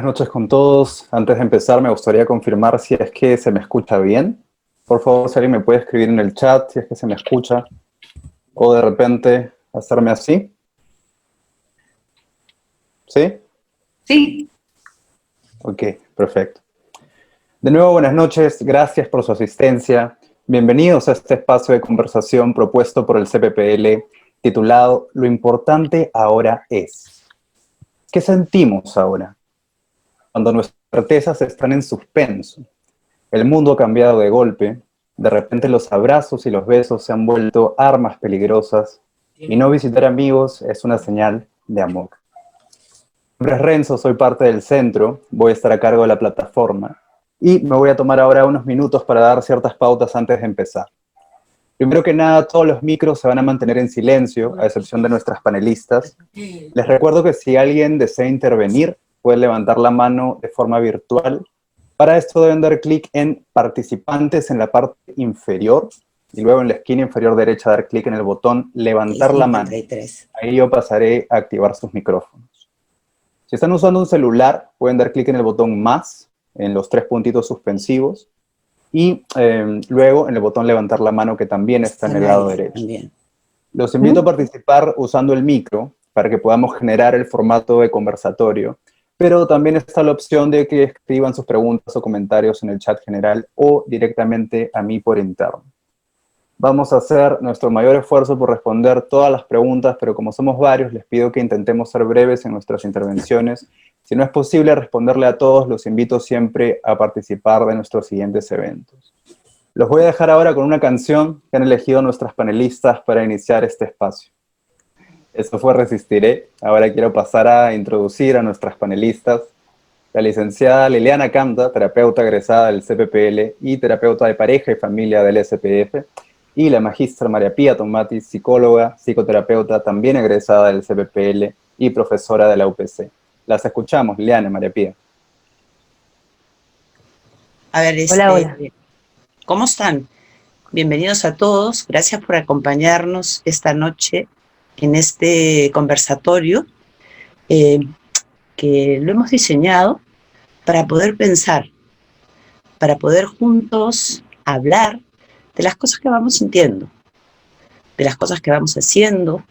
noches con todos. Antes de empezar, me gustaría confirmar si es que se me escucha bien. Por favor, si alguien me puede escribir en el chat si es que se me escucha. O de repente hacerme así. ¿Sí? Sí. Ok, perfecto. De nuevo, buenas noches. Gracias por su asistencia. Bienvenidos a este espacio de conversación propuesto por el CPPL, titulado Lo importante ahora es. ¿Qué sentimos ahora? Cuando nuestras certezas están en suspenso. El mundo ha cambiado de golpe. De repente los abrazos y los besos se han vuelto armas peligrosas. Y no visitar amigos es una señal de amor. Mi nombre es Renzo, soy parte del centro. Voy a estar a cargo de la plataforma. Y me voy a tomar ahora unos minutos para dar ciertas pautas antes de empezar. Primero que nada, todos los micros se van a mantener en silencio, a excepción de nuestras panelistas. Les recuerdo que si alguien desea intervenir, puede levantar la mano de forma virtual. Para esto deben dar clic en participantes en la parte inferior y luego en la esquina inferior derecha dar clic en el botón levantar la mano. Ahí yo pasaré a activar sus micrófonos. Si están usando un celular, pueden dar clic en el botón más, en los 3 puntitos suspensivos, y luego en el botón levantar la mano que también está en el lado derecho. También. Los invito a participar usando el micro para que podamos generar el formato de conversatorio, pero también está la opción de que escriban sus preguntas o comentarios en el chat general o directamente a mí por interno. Vamos a hacer nuestro mayor esfuerzo por responder todas las preguntas, pero como somos varios, les pido que intentemos ser breves en nuestras intervenciones. Si no es posible responderle a todos, los invito siempre a participar de nuestros siguientes eventos. Los voy a dejar ahora con una canción que han elegido nuestras panelistas para iniciar este espacio. Eso fue Resistiré. Ahora quiero pasar a introducir a nuestras panelistas. La licenciada Liliana Camda, terapeuta egresada del CPPL y terapeuta de pareja y familia del SPF. Y la magistra María Pía Tomati, psicóloga, psicoterapeuta, también egresada del CPPL y profesora de la UPC. Las escuchamos, Liliana, María Pía. A ver, hola. ¿Cómo están? Bienvenidos a todos. Gracias por acompañarnos esta noche en este conversatorio que lo hemos diseñado para poder pensar, para poder juntos hablar de las cosas que vamos sintiendo, de las cosas que vamos haciendo,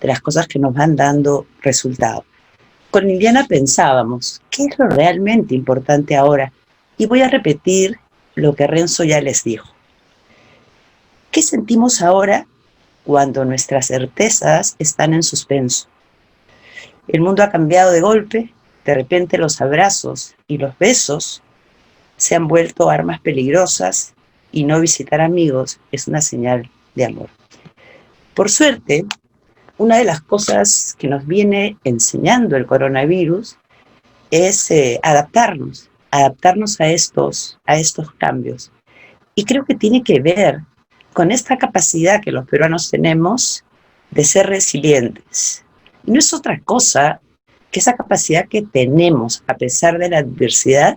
de las cosas que nos van dando resultados. Con Liliana pensábamos, ¿qué es lo realmente importante ahora? Y voy a repetir lo que Renzo ya les dijo. ¿Qué sentimos ahora cuando nuestras certezas están en suspenso? El mundo ha cambiado de golpe, de repente los abrazos y los besos se han vuelto armas peligrosas y no visitar amigos es una señal de amor. Por suerte, una de las cosas que nos viene enseñando el coronavirus es adaptarnos a estos cambios. Y creo que tiene que ver con esta capacidad que los peruanos tenemos de ser resilientes. Y no es otra cosa que esa capacidad que tenemos, a pesar de la adversidad,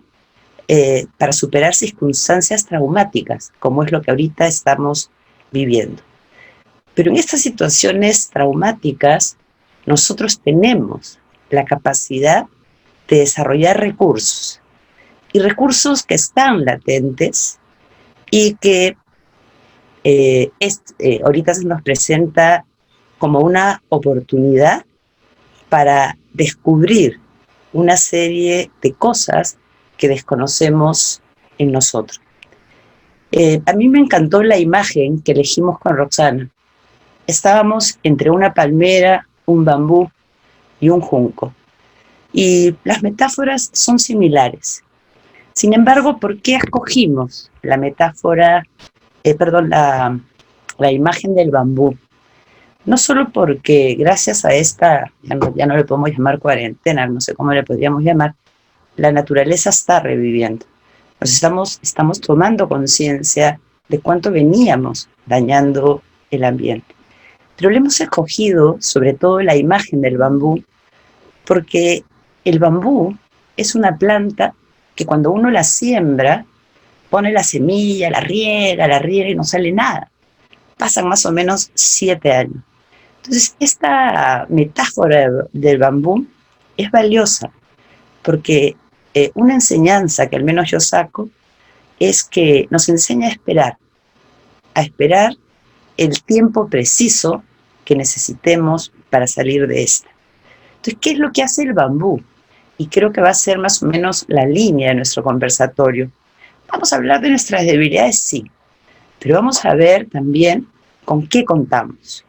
para superar circunstancias traumáticas, como es lo que ahorita estamos viviendo. Pero en estas situaciones traumáticas, nosotros tenemos la capacidad de desarrollar recursos, y recursos que están latentes y que ahorita se nos presenta como una oportunidad para descubrir una serie de cosas que desconocemos en nosotros. A mí me encantó la imagen que elegimos con Roxana. Estábamos entre una palmera, un bambú y un junco. Y las metáforas son similares. Sin embargo, ¿por qué escogimos la metáfora, la imagen del bambú? No solo porque gracias a esta, ya no le podemos llamar cuarentena, no sé cómo le podríamos llamar, la naturaleza está reviviendo. Nos estamos tomando conciencia de cuánto veníamos dañando el ambiente. Pero le hemos escogido, sobre todo, la imagen del bambú, porque el bambú es una planta que cuando uno la siembra, pone la semilla, la riega y no sale nada. Pasan más o menos 7 años. Entonces, esta metáfora del bambú es valiosa porque una enseñanza que al menos yo saco es que nos enseña a esperar el tiempo preciso que necesitemos para salir de esta. Entonces, ¿qué es lo que hace el bambú? Y creo que va a ser más o menos la línea de nuestro conversatorio. Vamos a hablar de nuestras debilidades, sí, pero vamos a ver también con qué contamos.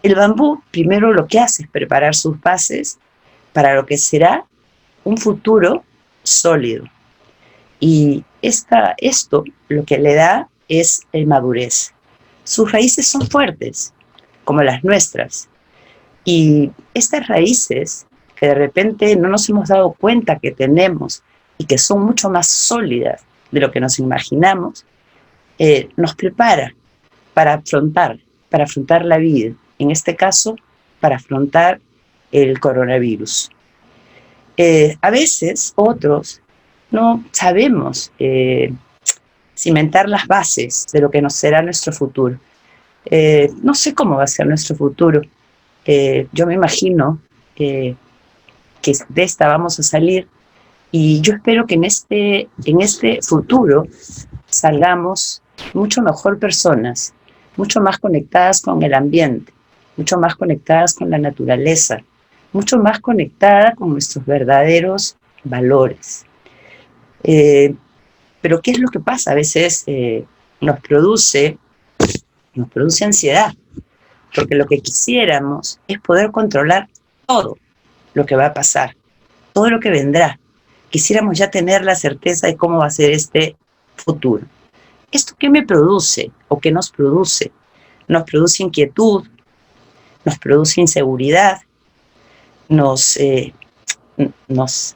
El bambú primero lo que hace es preparar sus bases para lo que será un futuro sólido. Y esto lo que le da es madurez. Sus raíces son fuertes, como las nuestras. Y estas raíces que de repente no nos hemos dado cuenta que tenemos y que son mucho más sólidas de lo que nos imaginamos, nos prepara para afrontar la vida. En este caso, para afrontar el coronavirus. A veces, otros, no sabemos cimentar las bases de lo que nos será nuestro futuro. No sé cómo va a ser nuestro futuro. Yo me imagino que de esta vamos a salir y yo espero que en este futuro salgamos mucho mejor personas, mucho más conectadas con el ambiente, mucho más conectadas con la naturaleza, mucho más conectadas con nuestros verdaderos valores. Pero ¿qué es lo que pasa? A veces nos produce ansiedad, porque lo que quisiéramos es poder controlar todo lo que va a pasar, todo lo que vendrá. Quisiéramos ya tener la certeza de cómo va a ser este futuro. ¿Esto qué me produce o qué nos produce? Nos produce inquietud, nos produce inseguridad,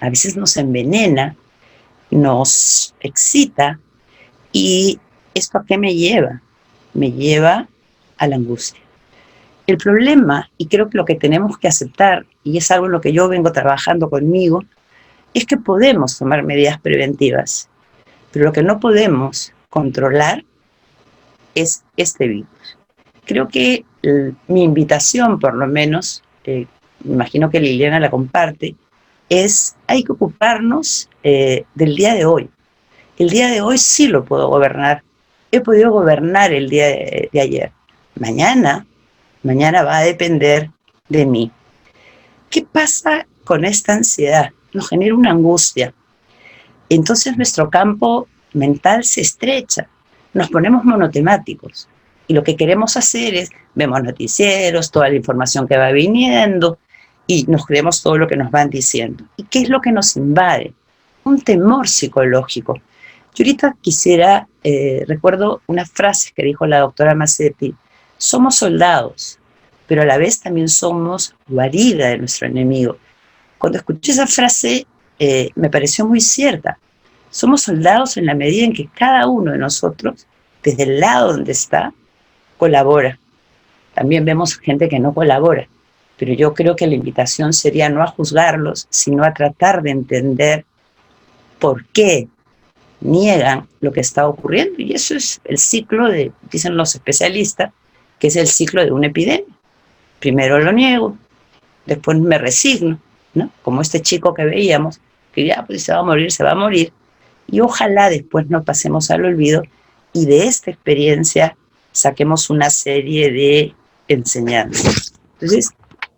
a veces nos envenena, nos excita. ¿Y esto a qué me lleva? Me lleva a la angustia. El problema, y creo que lo que tenemos que aceptar, y es algo en lo que yo vengo trabajando conmigo, es que podemos tomar medidas preventivas, pero lo que no podemos controlar es este virus. Creo que mi invitación, por lo menos, me imagino que Liliana la comparte, hay que ocuparnos del día de hoy. El día de hoy sí lo puedo gobernar. He podido gobernar el día de ayer. Mañana va a depender de mí. ¿Qué pasa con esta ansiedad? Nos genera una angustia. Entonces nuestro campo mental se estrecha. Nos ponemos monotemáticos. Y lo que queremos hacer es, vemos noticieros, toda la información que va viniendo, y nos creemos todo lo que nos van diciendo. ¿Y qué es lo que nos invade? Un temor psicológico. Yo ahorita recuerdo una frase que dijo la doctora Massetti: somos soldados, pero a la vez también somos guarida de nuestro enemigo. Cuando escuché esa frase, me pareció muy cierta. Somos soldados en la medida en que cada uno de nosotros, desde el lado donde está, colabora. También vemos gente que no colabora, pero yo creo que la invitación sería no a juzgarlos, sino a tratar de entender por qué niegan lo que está ocurriendo. Y eso es el ciclo dicen los especialistas, que es el ciclo de una epidemia. Primero lo niego, después me resigno, ¿no? Como este chico que veíamos, que ya pues se va a morir, y ojalá después no pasemos al olvido y de esta experiencia saquemos una serie de enseñanzas. Entonces,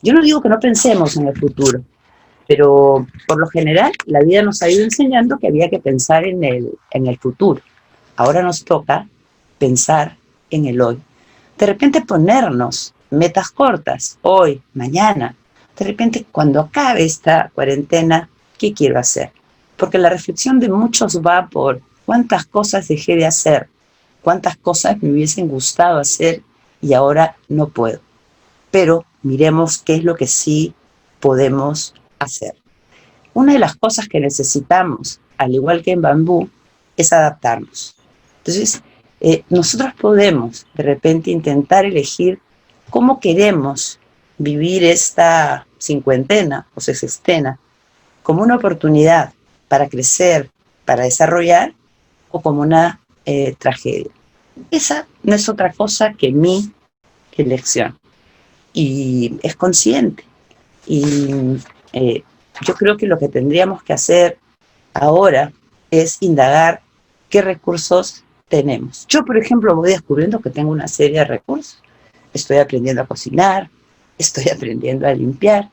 yo no digo que no pensemos en el futuro, pero por lo general la vida nos ha ido enseñando que había que pensar en el futuro. Ahora nos toca pensar en el hoy. De repente ponernos metas cortas, hoy, mañana. De repente, cuando acabe esta cuarentena, ¿qué quiero hacer? Porque la reflexión de muchos va por cuántas cosas dejé de hacer, cuántas cosas me hubiesen gustado hacer y ahora no puedo. Pero miremos qué es lo que sí podemos hacer. Una de las cosas que necesitamos, al igual que en bambú, es adaptarnos. Entonces, nosotros podemos de repente intentar elegir cómo queremos vivir esta cincuentena o sesestena, como una oportunidad para crecer, para desarrollar, o como una tragedia. Esa no es otra cosa que mi elección. Y es consciente. Y yo creo que lo que tendríamos que hacer Ahora es indagar qué recursos tenemos. Yo, por ejemplo, voy descubriendo que tengo una serie de recursos. Estoy aprendiendo a cocinar, estoy aprendiendo a limpiar,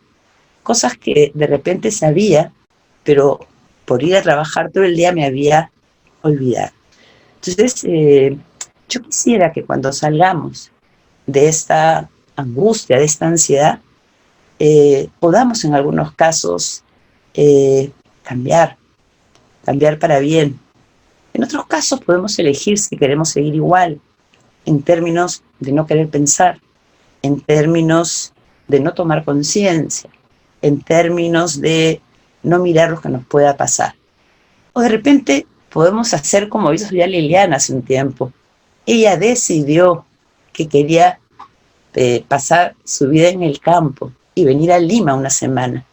cosas que de repente sabía, pero por ir a trabajar todo el día me había olvidado. Entonces, yo quisiera que cuando salgamos de esta angustia, de esta ansiedad, podamos en algunos casos cambiar, cambiar para bien. En otros casos podemos elegir si queremos seguir igual, en términos de no querer pensar, en términos de no tomar conciencia, en términos de no mirar lo que nos pueda pasar. O de repente podemos hacer como hizo ya Liliana hace un tiempo. Ella decidió que quería pasar su vida en el campo y venir a Lima una semana,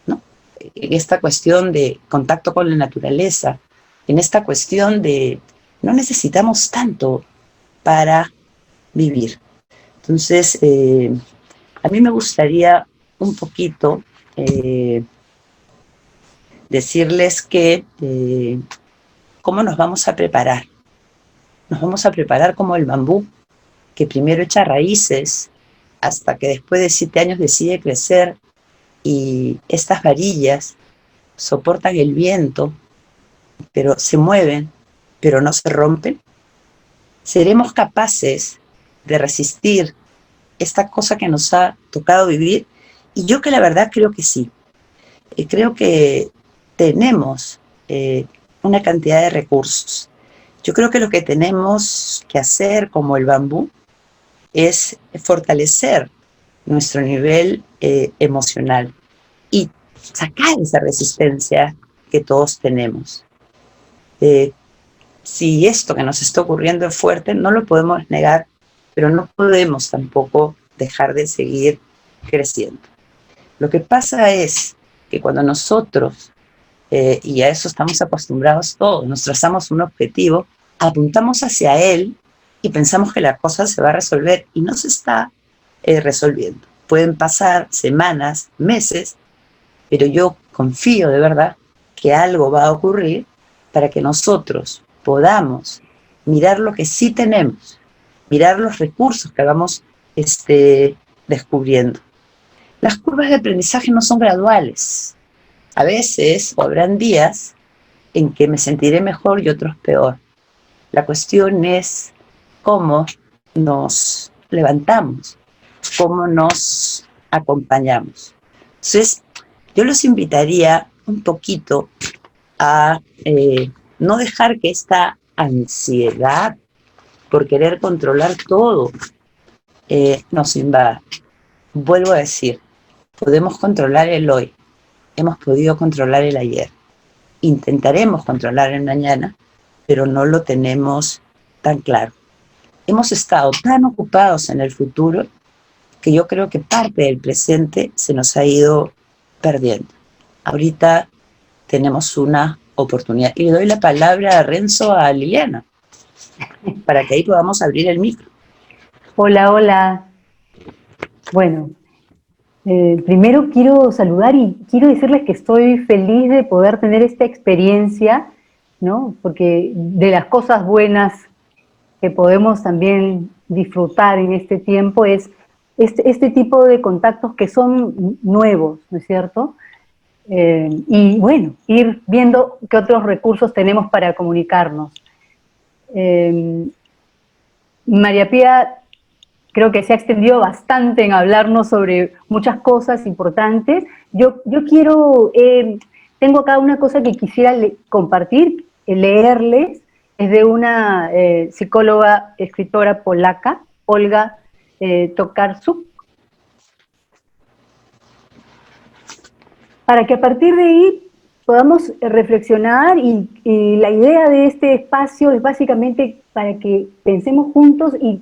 ¿no? En esta cuestión de contacto con la naturaleza, en esta cuestión de no necesitamos tanto para vivir. Entonces, a mí me gustaría un poquito decirles que cómo nos vamos a preparar. Nos vamos a preparar como el bambú, que primero echa raíces hasta que después de 7 años decide crecer y estas varillas soportan el viento, pero se mueven, pero no se rompen. ¿Seremos capaces de resistir esta cosa que nos ha tocado vivir? Y yo que la verdad creo que sí. Creo que tenemos una cantidad de recursos. Yo creo que lo que tenemos que hacer como el bambú es fortalecer nuestro nivel emocional y sacar esa resistencia que todos tenemos. Si esto que nos está ocurriendo es fuerte, no lo podemos negar, pero no podemos tampoco dejar de seguir creciendo. Lo que pasa es que cuando nosotros, y a eso estamos acostumbrados todos, nos trazamos un objetivo, apuntamos hacia él y pensamos que la cosa se va a resolver y no se está resolviendo. Pueden pasar semanas, meses, pero yo confío de verdad que algo va a ocurrir para que nosotros podamos mirar lo que sí tenemos, mirar los recursos que vamos descubriendo. Las curvas de aprendizaje no son graduales. A veces, o habrán días en que me sentiré mejor y otros peor. La cuestión es cómo nos levantamos, cómo nos acompañamos. Entonces, yo los invitaría un poquito a no dejar que esta ansiedad por querer controlar todo nos invada. Vuelvo a decir, podemos controlar el hoy, hemos podido controlar el ayer, intentaremos controlar el mañana, pero no lo tenemos tan claro. Hemos estado tan ocupados en el futuro que yo creo que parte del presente se nos ha ido perdiendo. Ahorita tenemos una oportunidad. Y le doy la palabra a Renzo, a Liliana, para que ahí podamos abrir el micro. Hola, hola. Bueno, primero quiero saludar y quiero decirles que estoy feliz de poder tener esta experiencia, ¿no? Porque de las cosas buenas que podemos también disfrutar en este tiempo es este tipo de contactos que son nuevos, ¿no es cierto? Y bueno, ir viendo qué otros recursos tenemos para comunicarnos. María Pía creo que se ha extendido bastante en hablarnos sobre muchas cosas importantes. Yo quiero, tengo acá una cosa que quisiera compartir, leerles, es de una psicóloga, escritora polaca, Olga Tokarczuk, para que a partir de ahí podamos reflexionar y la idea de este espacio es básicamente para que pensemos juntos y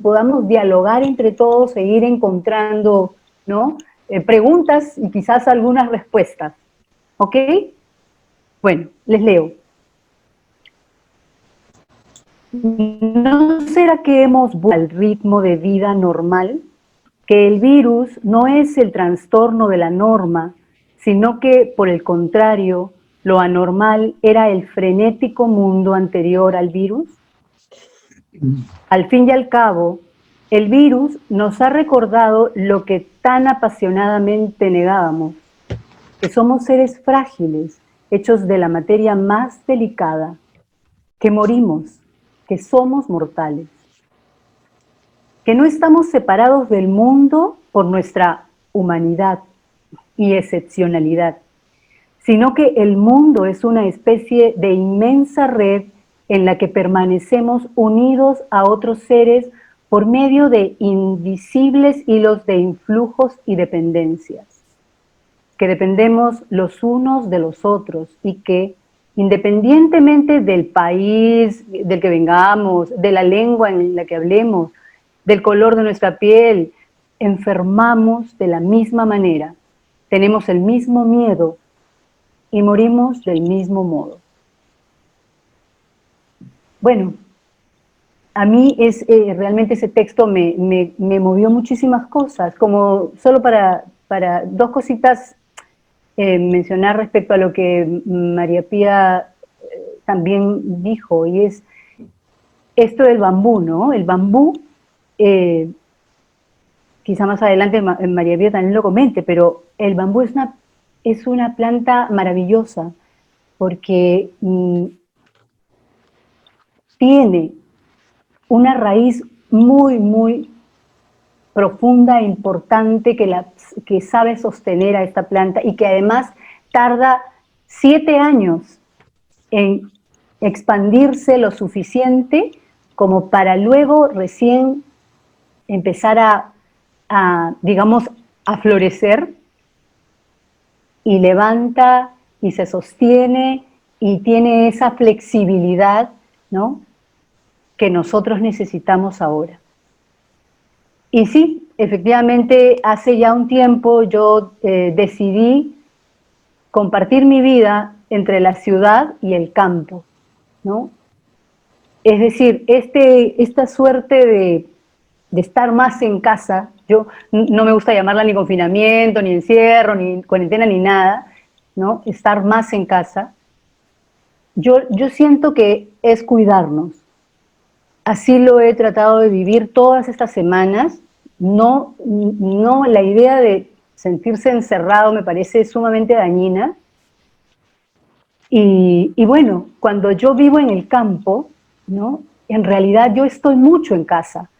podamos dialogar entre todos e ir encontrando, ¿no? Preguntas y quizás algunas respuestas. ¿Ok? Bueno, les leo. ¿No será que hemos vuelto al ritmo de vida normal? Que el virus no es el trastorno de la norma, sino que, por el contrario, lo anormal era el frenético mundo anterior al virus? Al fin y al cabo, el virus nos ha recordado lo que tan apasionadamente negábamos, que somos seres frágiles, hechos de la materia más delicada, que morimos, que somos mortales, que no estamos separados del mundo por nuestra humanidad y excepcionalidad, sino que el mundo es una especie de inmensa red en la que permanecemos unidos a otros seres por medio de invisibles hilos de influjos y dependencias, que dependemos los unos de los otros y que, independientemente del país del que vengamos, de la lengua en la que hablemos, del color de nuestra piel, enfermamos de la misma manera, tenemos el mismo miedo y morimos del mismo modo. Bueno, a mí realmente ese texto me movió muchísimas cosas, como solo para dos cositas mencionar respecto a lo que María Pía también dijo, y es esto del bambú, ¿no? El bambú, quizá más adelante María Pía también lo comente, pero el bambú es una planta maravillosa, porque tiene una raíz muy, muy profunda e importante que sabe sostener a esta planta y que además tarda 7 años en expandirse lo suficiente como para luego recién empezar digamos, a florecer, y levanta y se sostiene y tiene esa flexibilidad, ¿no?, que nosotros necesitamos ahora. Y sí, efectivamente, hace ya un tiempo yo decidí compartir mi vida entre la ciudad y el campo, ¿no? Es decir, esta suerte de estar más en casa, yo no me gusta llamarla ni confinamiento, ni encierro, ni cuarentena, ni nada, ¿no? Estar más en casa, yo siento que es cuidarnos. Así lo he tratado de vivir todas estas semanas. No, la idea de sentirse encerrado me parece sumamente dañina. Y bueno, cuando yo vivo en el campo, ¿no?, en realidad yo estoy mucho en casa,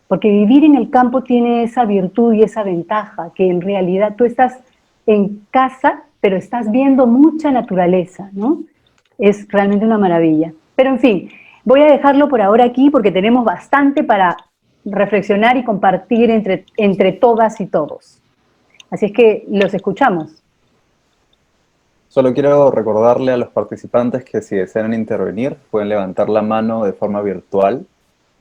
porque vivir en el campo tiene esa virtud y esa ventaja, que en realidad tú estás en casa, pero estás viendo mucha naturaleza, ¿no? Es realmente una maravilla. Pero en fin, voy a dejarlo por ahora aquí porque tenemos bastante para reflexionar y compartir entre todas y todos. Así es que los escuchamos. Solo quiero recordarle a los participantes que si desean intervenir, pueden levantar la mano de forma virtual.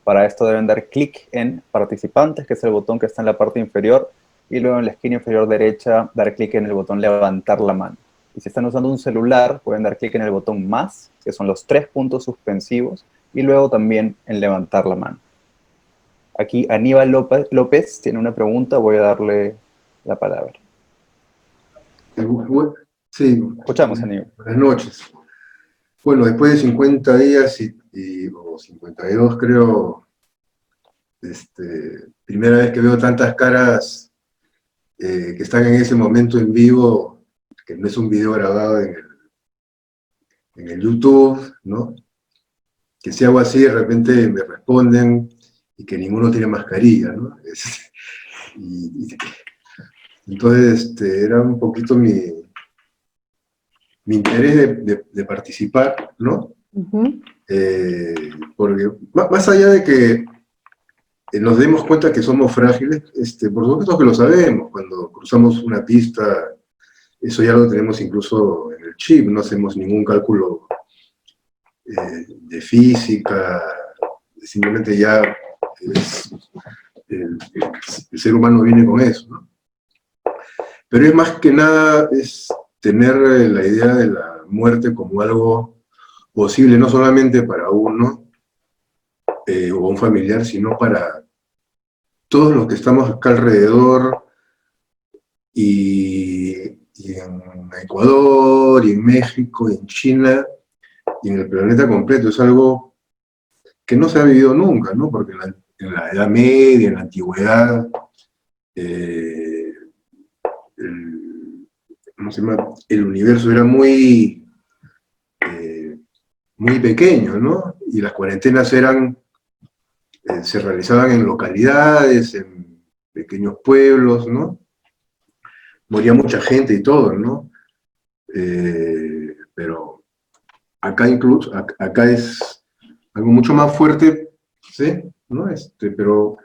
Para esto deben dar clic en participantes, que es el botón que está en la parte inferior, y luego en la esquina inferior derecha dar clic en el botón levantar la mano. Y si están usando un celular, pueden dar clic en el botón más, que son los 3 puntos suspensivos, y luego también en levantar la mano. Aquí Aníbal López tiene una pregunta, voy a darle la palabra. Sí, Escuchamos, Aníbal. buenas noches. Bueno, después de 50 días o 52 creo, primera vez que veo tantas caras que están en ese momento en vivo, que no es un video grabado en el YouTube, ¿no? Que si hago así, de repente me responden y que ninguno tiene mascarilla, ¿no? Entonces, era un poquito mi interés de participar, ¿no? Porque más allá de que nos demos cuenta que somos frágiles, por supuesto que lo sabemos, cuando cruzamos una pista, eso ya lo tenemos incluso en el chip, no hacemos ningún cálculo de física, simplemente ya el ser humano viene con eso, ¿no? Pero es más que nada, es tener la idea de la muerte como algo posible, no solamente para uno o un familiar, sino para todos los que estamos acá alrededor y y en Ecuador, y en México, y en China, y en el planeta completo. Es algo que no se ha vivido nunca, ¿no? Porque en la Edad Media, en la Antigüedad, eh, ¿cómo se llama? El universo era muy pequeño, ¿no? Y las cuarentenas se realizaban en localidades, en pequeños pueblos, ¿no? Moría mucha gente y todo, ¿no? Pero acá incluso, acá es algo mucho más fuerte, ¿sí? ¿No? Pero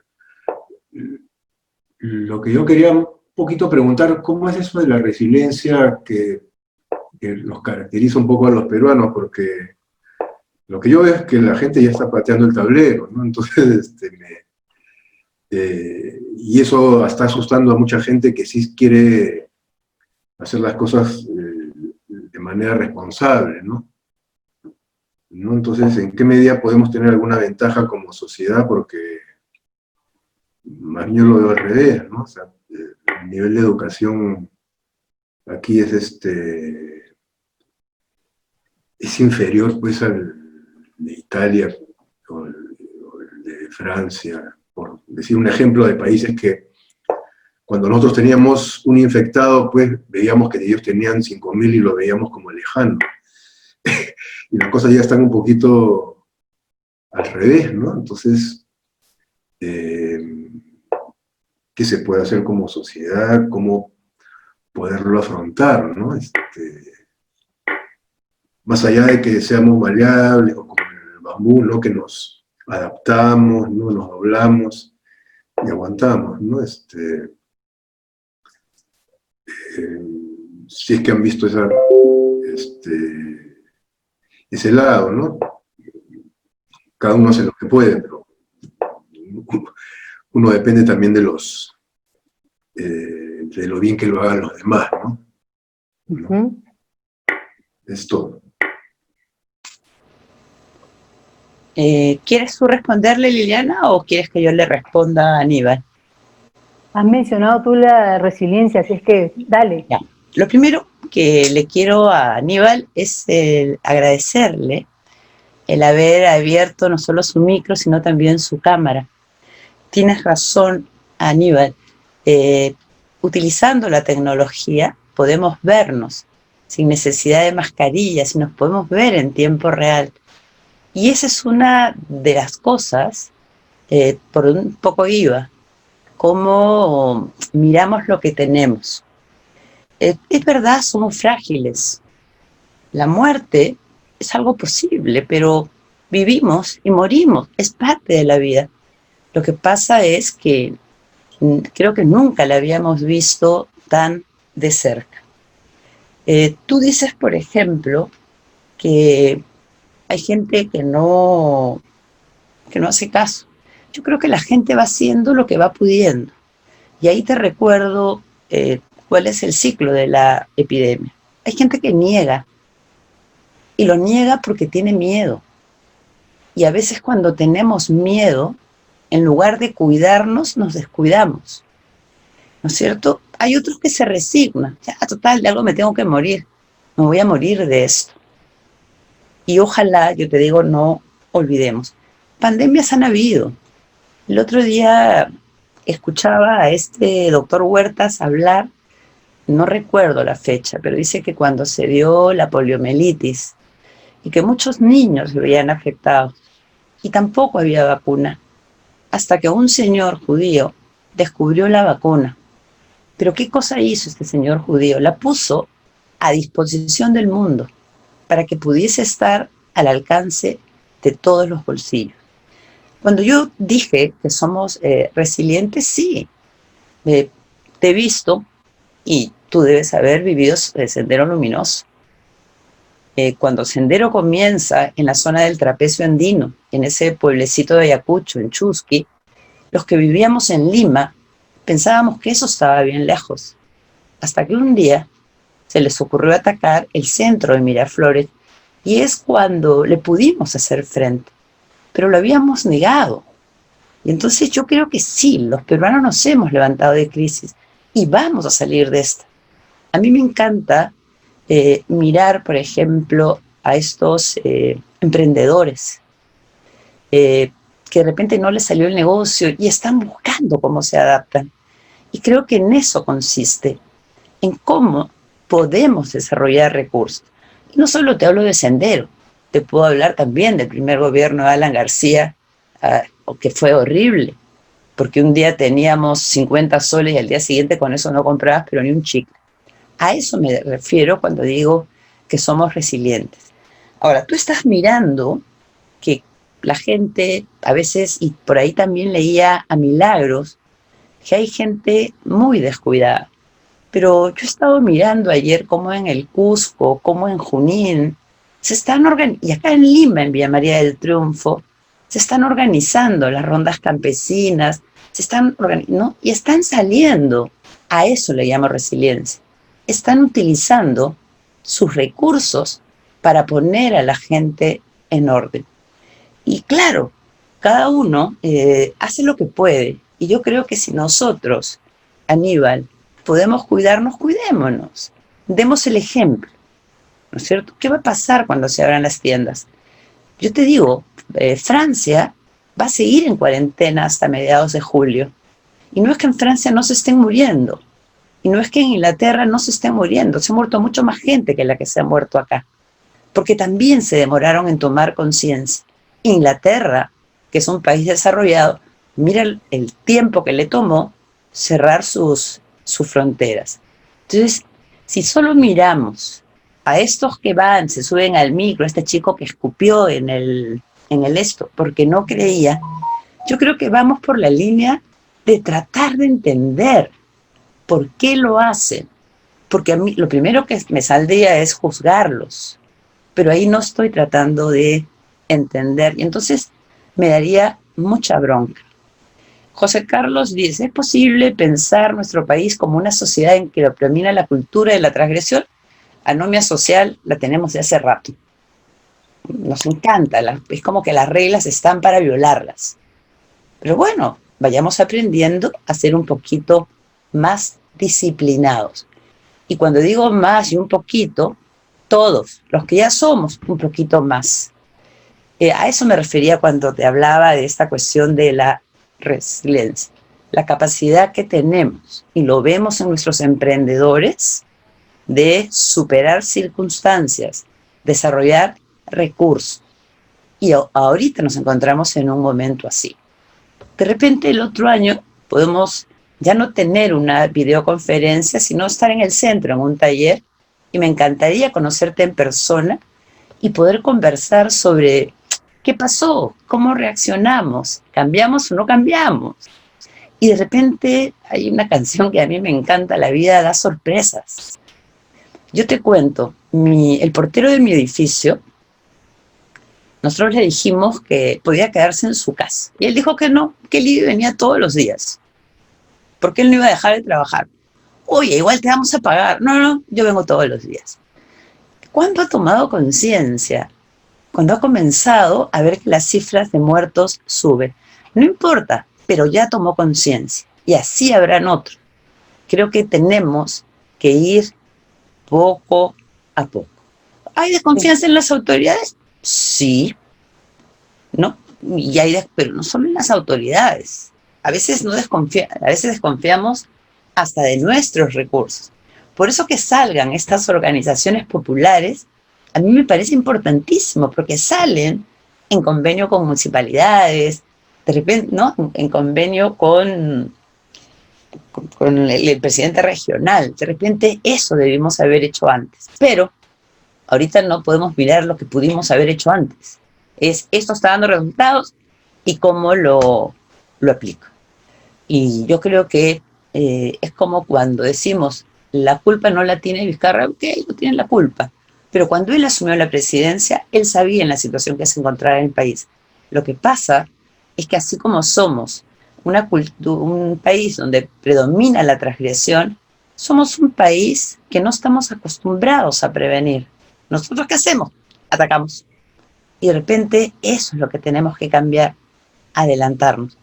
lo que yo quería un poquito preguntar, ¿cómo es eso de la resiliencia que nos caracteriza un poco a los peruanos? Porque lo que yo veo es que la gente ya está pateando el tablero, ¿no? Entonces, y eso está asustando a mucha gente que sí quiere hacer las cosas de manera responsable, ¿no? ¿No? Entonces, ¿en qué medida podemos tener alguna ventaja como sociedad? Porque más bien yo lo veo al revés, ¿no? O sea, el nivel de educación aquí es inferior pues al de Italia o el de Francia, por decir un ejemplo de países que cuando nosotros teníamos un infectado, pues veíamos que ellos tenían 5.000 y lo veíamos como lejano. Y las cosas ya están un poquito al revés, ¿no? Entonces, ¿qué se puede hacer como sociedad? ¿Cómo poderlo afrontar, ¿no? Más allá de que seamos maleables o como el bambú, ¿no? Que nos adaptamos, ¿no? Nos doblamos y aguantamos, ¿no? Si es que han visto ese lado, ¿no? Cada uno hace lo que puede, pero uno depende también de lo bien que lo hagan los demás, ¿no? Ujú. Es todo. ¿Quieres tú responderle, Liliana, o quieres que yo le responda a Aníbal? Has mencionado tú la resiliencia, así es que dale. Ya. Lo primero que le quiero a Aníbal es agradecerle el haber abierto no solo su micro, sino también su cámara. Tienes razón, Aníbal. Utilizando la tecnología podemos vernos sin necesidad de mascarillas y nos podemos ver en tiempo real. Y esa es una de las cosas, por un poco iba, cómo miramos lo que tenemos. Es verdad, somos frágiles. La muerte es algo posible, pero vivimos y morimos, es parte de la vida. Lo que pasa es que creo que nunca la habíamos visto tan de cerca. Tú dices, por ejemplo, que hay gente que no hace caso. Yo creo que la gente va haciendo lo que va pudiendo. Y ahí te recuerdo cuál es el ciclo de la epidemia. Hay gente que niega, y lo niega porque tiene miedo. Y a veces cuando tenemos miedo, en lugar de cuidarnos, nos descuidamos. ¿No es cierto? Hay otros que se resignan. Ya, total, de algo me tengo que morir. Me voy a morir de esto. Y ojalá, yo te digo, no olvidemos. Pandemias han habido. El otro día escuchaba a este doctor Huertas hablar, no recuerdo la fecha, pero dice que cuando se dio la poliomielitis y que muchos niños se veían afectados y tampoco había vacuna, hasta que un señor judío descubrió la vacuna. Pero ¿qué cosa hizo este señor judío? La puso a disposición del mundo para que pudiese estar al alcance de todos los bolsillos. Cuando yo dije que somos resilientes, sí, te he visto y tú debes haber vivido el Sendero Luminoso. Cuando Sendero comienza en la zona del Trapecio Andino, en ese pueblecito de Ayacucho, en Chusqui, los que vivíamos en Lima pensábamos que eso estaba bien lejos, hasta que un día se les ocurrió atacar el centro de Miraflores y es cuando le pudimos hacer frente, pero lo habíamos negado. Y entonces yo creo que sí, los peruanos nos hemos levantado de crisis y vamos a salir de esta. A mí me encanta mirar, por ejemplo, a estos emprendedores que de repente no les salió el negocio y están buscando cómo se adaptan. Y creo que en eso consiste, en cómo podemos desarrollar recursos. Y no solo te hablo de Sendero, te puedo hablar también del primer gobierno de Alan García, que fue horrible, porque un día teníamos 50 soles y al día siguiente con eso no comprabas pero ni un chicle. A eso me refiero cuando digo que somos resilientes. Ahora, tú estás mirando que la gente a veces, y por ahí también leía a Milagros, que hay gente muy descuidada. Pero yo he estado mirando ayer cómo en el Cusco, cómo en Junín, se están organizando, y acá en Lima, en Villa María del Triunfo, se están organizando las rondas campesinas, se están ¿no? Y están saliendo. A eso le llamo resiliencia. Están utilizando sus recursos para poner a la gente en orden. Y claro, cada uno hace lo que puede. Y yo creo que si nosotros, Aníbal, podemos cuidarnos, cuidémonos. Demos el ejemplo, ¿no es cierto? ¿Qué va a pasar cuando se abran las tiendas? Yo te digo, Francia va a seguir en cuarentena hasta mediados de julio. Y no es que en Francia no se estén muriendo. Y no es que en Inglaterra no se estén muriendo. Se ha muerto mucho más gente que la que se ha muerto acá. Porque también se demoraron en tomar conciencia. Inglaterra, que es un país desarrollado, mira el tiempo que le tomó cerrar sus fronteras. Entonces, si solo miramos a estos que van, se suben al micro, este chico que escupió en el esto, porque no creía, yo creo que vamos por la línea de tratar de entender por qué lo hacen. Porque a mí lo primero que me saldría es juzgarlos, pero ahí no estoy tratando de entender. Y entonces me daría mucha bronca. José Carlos dice, ¿es posible pensar nuestro país como una sociedad en que predomina la cultura de la transgresión? Anomia social la tenemos de hace rato. Nos encanta, es como que las reglas están para violarlas. Pero bueno, vayamos aprendiendo a ser un poquito más disciplinados. Y cuando digo más y un poquito, todos, los que ya somos un poquito más. A eso me refería cuando te hablaba de esta cuestión de la resiliencia, la capacidad que tenemos, y lo vemos en nuestros emprendedores, de superar circunstancias, desarrollar recursos. Y ahorita nos encontramos en un momento así. De repente el otro año podemos ya no tener una videoconferencia, sino estar en el centro, en un taller, y me encantaría conocerte en persona y poder conversar sobre qué pasó, cómo reaccionamos, cambiamos o no cambiamos. Y de repente hay una canción que a mí me encanta, La vida da sorpresas. Yo te cuento, el portero de mi edificio, nosotros le dijimos que podía quedarse en su casa. Y él dijo que no, que él venía todos los días. Porque él no iba a dejar de trabajar. Oye, igual te vamos a pagar. No, yo vengo todos los días. ¿Cuándo ha tomado conciencia? Cuando ha comenzado a ver que las cifras de muertos suben. No importa, pero ya tomó conciencia. Y así habrán otros. Creo que tenemos que ir poco a poco. ¿Hay desconfianza en las autoridades? Sí. ¿No? Pero no solo en las autoridades. A veces desconfiamos hasta de nuestros recursos. Por eso que salgan estas organizaciones populares, a mí me parece importantísimo, porque salen en convenio con municipalidades, de repente, ¿no? En convenio con el presidente regional. De repente eso debimos haber hecho antes. Pero ahorita no podemos mirar lo que pudimos haber hecho antes. Esto está dando resultados y cómo lo aplico. Y yo creo que es como cuando decimos, la culpa no la tiene Vizcarra, ok, no tiene la culpa. Pero cuando él asumió la presidencia, él sabía en la situación que se encontraba en el país. Lo que pasa es que así como somos un país donde predomina la transgresión, somos un país que no estamos acostumbrados a prevenir. ¿Nosotros qué hacemos? Atacamos. Y de repente eso es lo que tenemos que cambiar, adelantarnos.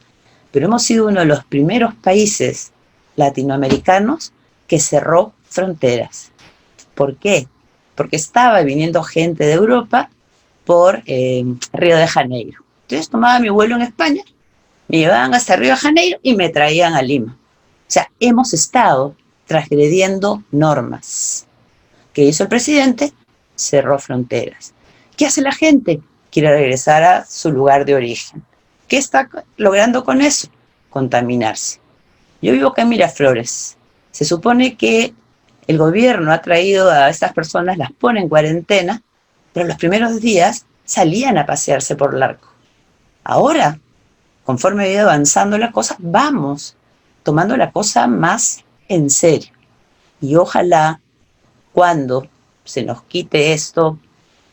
Pero hemos sido uno de los primeros países latinoamericanos que cerró fronteras. ¿Por qué? Porque estaba viniendo gente de Europa por Río de Janeiro. Entonces tomaba mi vuelo en España, me llevaban hasta Río de Janeiro y me traían a Lima. O sea, hemos estado transgrediendo normas. ¿Qué hizo el presidente? Cerró fronteras. ¿Qué hace la gente? Quiere regresar a su lugar de origen. ¿Qué está logrando con eso? Contaminarse. Yo vivo acá en Miraflores. Se supone que el gobierno ha traído a estas personas, las pone en cuarentena, pero los primeros días salían a pasearse por Larco. Ahora, conforme ha ido avanzando la cosa, vamos tomando la cosa más en serio. Y ojalá, cuando se nos quite esto,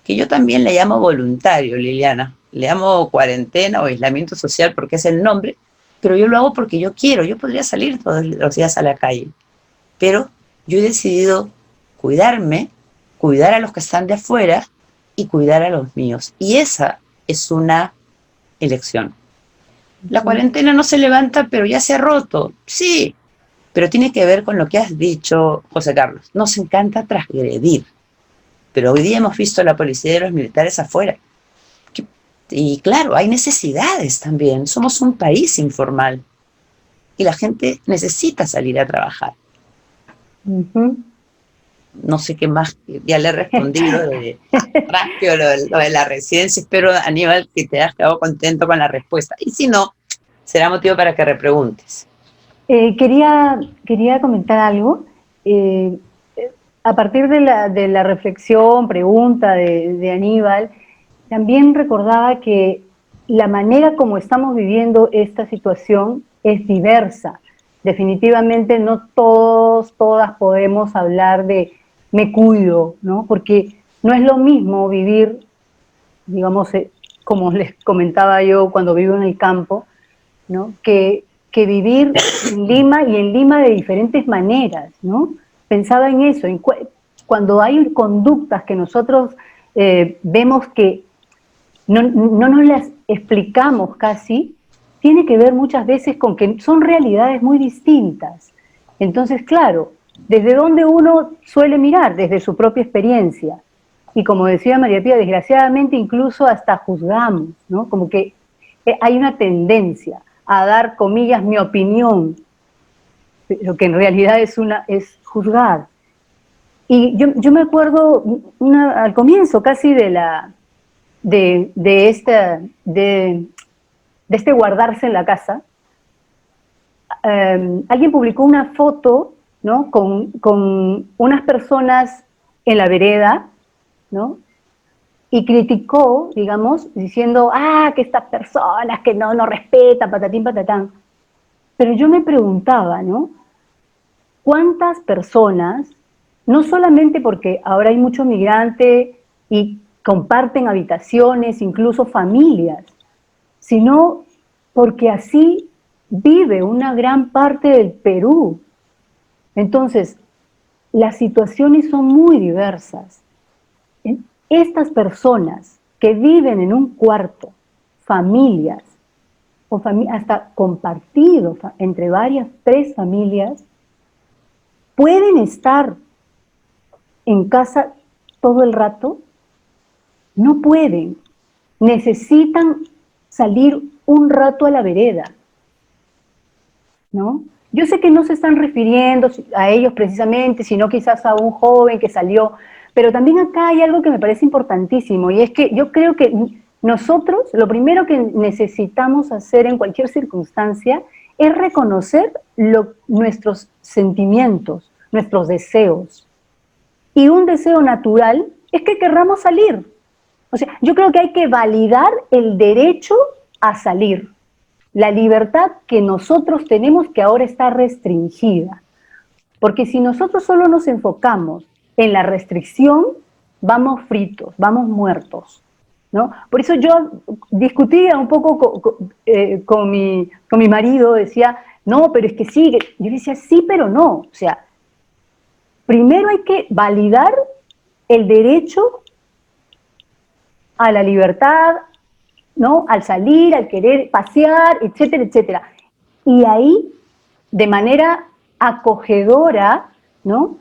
que yo también le llamo voluntario, Liliana, le llamo cuarentena o aislamiento social porque es el nombre, pero yo lo hago porque yo quiero. Yo podría salir todos los días a la calle, pero yo he decidido cuidarme, cuidar a los que están de afuera y cuidar a los míos. Y esa es una elección. La cuarentena no se levanta, pero ya se ha roto. Sí, pero tiene que ver con lo que has dicho, José Carlos. Nos encanta transgredir, pero hoy día hemos visto a la policía y a los militares afuera. Y claro, hay necesidades también. Somos un país informal y la gente necesita salir a trabajar. No sé qué más, ya le he respondido de rápido lo de la residencia. Espero, Aníbal, que te hayas quedado contento con la respuesta. Y si no, será motivo para que repreguntes. Quería comentar algo. A partir de la reflexión, pregunta de Aníbal, también recordaba que la manera como estamos viviendo esta situación es diversa. Definitivamente no todas podemos hablar de me cuido, ¿no? Porque no es lo mismo vivir, digamos, como les comentaba yo cuando vivo en el campo, ¿no? Que vivir en Lima y en Lima de diferentes maneras, ¿no? Pensaba en eso, cuando hay conductas que nosotros vemos que no nos las explicamos casi, tiene que ver muchas veces con que son realidades muy distintas. Entonces, claro, ¿desde dónde uno suele mirar? Desde su propia experiencia. Y como decía María Pía, desgraciadamente incluso hasta juzgamos, ¿no? Como que hay una tendencia a dar, comillas, mi opinión, pero que en realidad es juzgar. Y yo me acuerdo al comienzo casi de este guardarse en la casa, alguien publicó una foto, ¿no? con unas personas en la vereda, ¿no? Y criticó, digamos, diciendo, que estas personas que no respetan, patatín, patatán. Pero yo me preguntaba, ¿no? ¿Cuántas personas, no solamente porque ahora hay mucho migrante y comparten habitaciones, incluso familias, sino porque así vive una gran parte del Perú? Entonces, las situaciones son muy diversas. Estas personas que viven en un cuarto, familias, o hasta compartidos entre varias, 3 familias, ¿pueden estar en casa todo el rato? No pueden. Necesitan salir un rato a la vereda, ¿no? Yo sé que no se están refiriendo a ellos precisamente, sino quizás a un joven que salió, pero también acá hay algo que me parece importantísimo, y es que yo creo que nosotros, lo primero que necesitamos hacer en cualquier circunstancia es reconocer nuestros sentimientos, nuestros deseos. Y un deseo natural es que querramos salir. O sea, yo creo que hay que validar el derecho a salir, la libertad que nosotros tenemos, que ahora está restringida. Porque si nosotros solo nos enfocamos en la restricción, vamos fritos, vamos muertos, ¿no? Por eso yo discutía un poco con mi marido, decía, no, pero es que sí. Yo decía, sí, pero no. O sea, primero hay que validar el derecho a la libertad, ¿no? Al salir, al querer pasear, etcétera, etcétera. Y ahí, de manera acogedora, ¿no?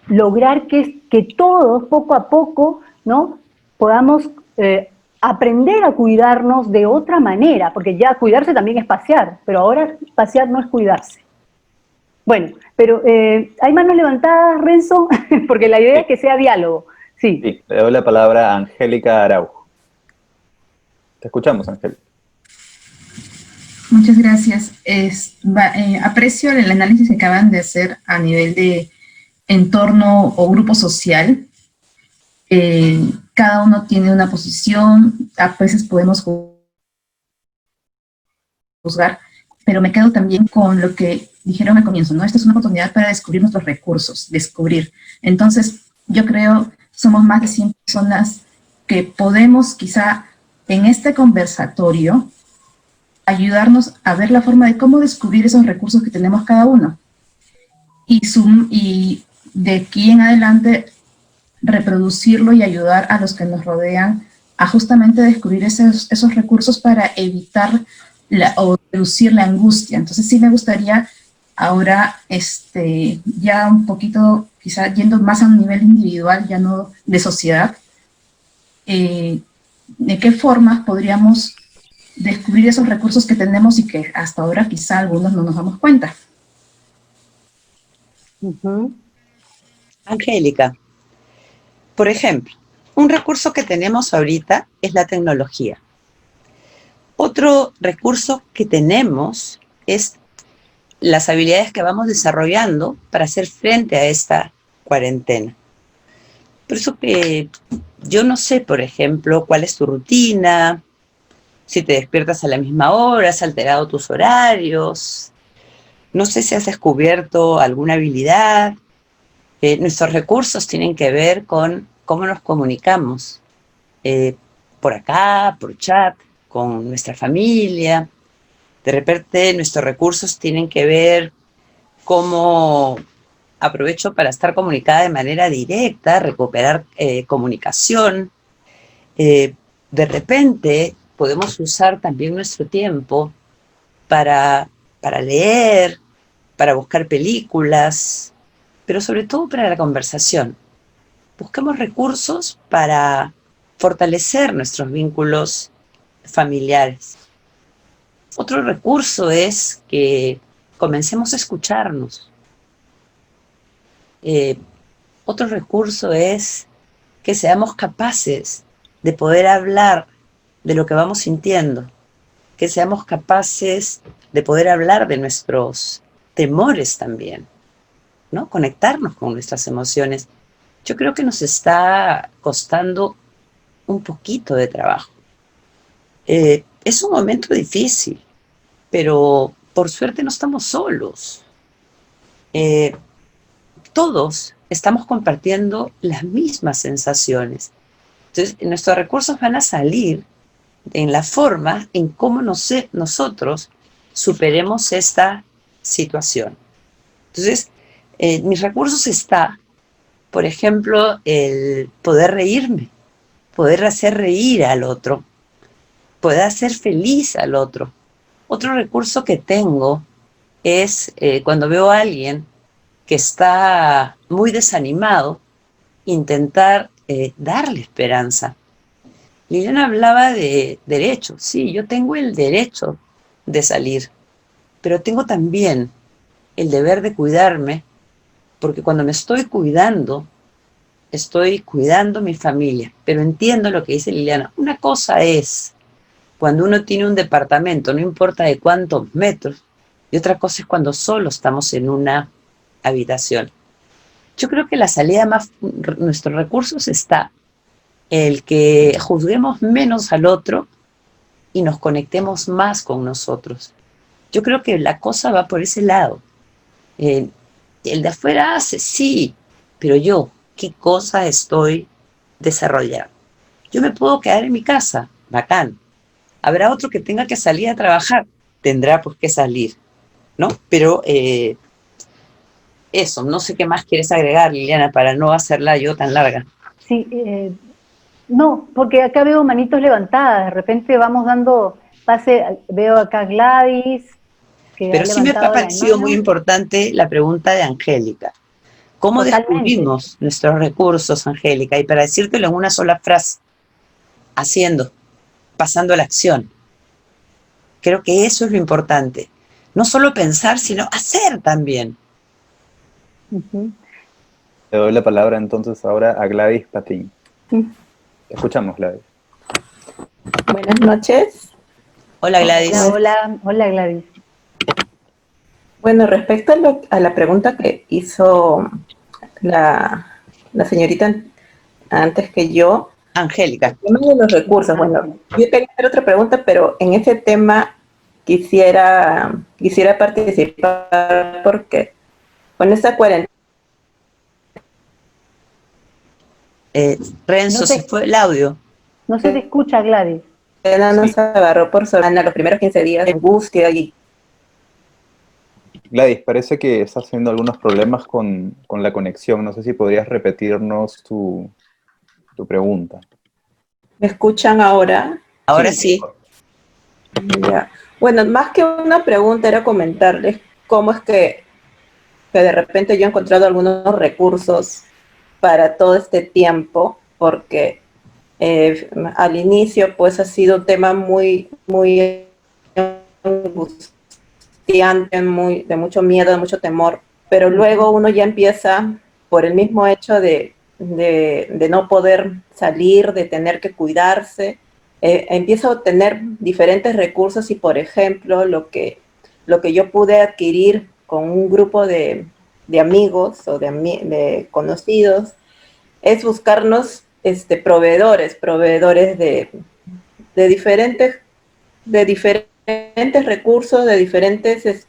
lograr que todos, poco a poco, ¿no? Podamos aprender a cuidarnos de otra manera, porque ya cuidarse también es pasear, pero ahora pasear no es cuidarse. Bueno, pero ¿hay manos levantadas, Renzo? Porque la idea es que sea diálogo. Sí. Sí, le doy la palabra a Angélica Araujo. Te escuchamos, Angélica. Muchas gracias. Aprecio el análisis que acaban de hacer a nivel de entorno o grupo social. Cada uno tiene una posición, a veces podemos juzgar, pero me quedo también con lo que dijeron al comienzo, ¿no? Esta es una oportunidad para descubrir nuestros recursos, descubrir. Entonces, yo creo, somos más de 100 personas que podemos quizá en este conversatorio ayudarnos a ver la forma de cómo descubrir esos recursos que tenemos cada uno. Y de aquí en adelante reproducirlo y ayudar a los que nos rodean a justamente descubrir esos recursos para evitar o reducir la angustia. Entonces sí me gustaría ahora, ya un poquito, quizá yendo más a un nivel individual, ya no de sociedad, de qué formas podríamos descubrir esos recursos que tenemos y que hasta ahora quizá algunos no nos damos cuenta. Angélica, por ejemplo, un recurso que tenemos ahorita es la tecnología. Otro recurso que tenemos es las habilidades que vamos desarrollando para hacer frente a esta cuarentena. Por eso que yo no sé, por ejemplo, cuál es tu rutina, si te despiertas a la misma hora, has alterado tus horarios, no sé si has descubierto alguna habilidad. Nuestros recursos tienen que ver con cómo nos comunicamos, por acá, por chat, con nuestra familia. De repente nuestros recursos tienen que ver cómo aprovecho para estar comunicada de manera directa, recuperar comunicación. De repente podemos usar también nuestro tiempo para leer, para buscar películas, pero sobre todo para la conversación. Busquemos recursos para fortalecer nuestros vínculos familiares. Otro recurso es que comencemos a escucharnos. Otro recurso es que seamos capaces de poder hablar de lo que vamos sintiendo, que seamos capaces de poder hablar de nuestros temores también, ¿no? Conectarnos con nuestras emociones. Yo creo que nos está costando un poquito de trabajo. Es un momento difícil, pero por suerte no estamos solos. Todos estamos compartiendo las mismas sensaciones. Entonces, nuestros recursos van a salir en la forma en cómo nosotros superemos esta situación. Entonces, mis recursos está, por ejemplo, el poder reírme, poder hacer reír al otro, poder hacer feliz al otro. Otro recurso que tengo es cuando veo a alguien que está muy desanimado, intentar darle esperanza. Liliana hablaba de derecho. Sí, yo tengo el derecho de salir, pero tengo también el deber de cuidarme, porque cuando me estoy cuidando mi familia. Pero entiendo lo que dice Liliana. Una cosa es cuando uno tiene un departamento, no importa de cuántos metros, y otra cosa es cuando solo estamos en una habitación. Yo creo que la salida nuestros recursos está el que juzguemos menos al otro y nos conectemos más con nosotros. Yo creo que la cosa va por ese lado. El de afuera hace, sí, pero yo, ¿qué cosa estoy desarrollando? Yo me puedo quedar en mi casa, bacán. Habrá otro que tenga que salir a trabajar, tendrá pues que salir, ¿no? Pero eso, no sé qué más quieres agregar, Liliana, para no hacerla yo tan larga. Sí, no, porque acá veo manitos levantadas, de repente vamos dando pase, veo acá Gladys. Pero sí me ha parecido muy importante la pregunta de Angélica. ¿Cómo Totalmente. descubrimos nuestros recursos, Angélica? Y para decírtelo en una sola frase, haciendo, pasando a la acción. Creo que eso es lo importante. No solo pensar, sino hacer también. Ujú. Le doy la palabra entonces ahora a Gladys Patín. Te escuchamos, Gladys. Buenas noches. Hola, Gladys. Hola, hola, hola Gladys. Bueno, respecto a la pregunta que hizo la señorita antes que yo, Angélica. el tema de los recursos. Bueno, yo quería hacer otra pregunta, pero en ese tema quisiera participar porque con esta cuarentena Renzo, No se se, fue el audio. no se te escucha, Gladys. nos agarró por sorpresa los primeros 15 días de angustia y Gladys, parece que estás teniendo algunos problemas con la conexión. No sé si podrías repetirnos tu pregunta. me escuchan ahora. Ahora Sí, sí. Ya. Bueno, más que una pregunta era comentarles cómo es que de repente yo he encontrado algunos recursos para todo este tiempo, porque al inicio pues ha sido un tema muy angustiante, de mucho miedo, de mucho temor, pero luego uno ya empieza por el mismo hecho de no poder salir, de tener que cuidarse, empieza a obtener diferentes recursos y por ejemplo lo que yo pude adquirir con un grupo de amigos o de conocidos es buscarnos proveedores de diferentes, de diferentes recursos, de diferentes,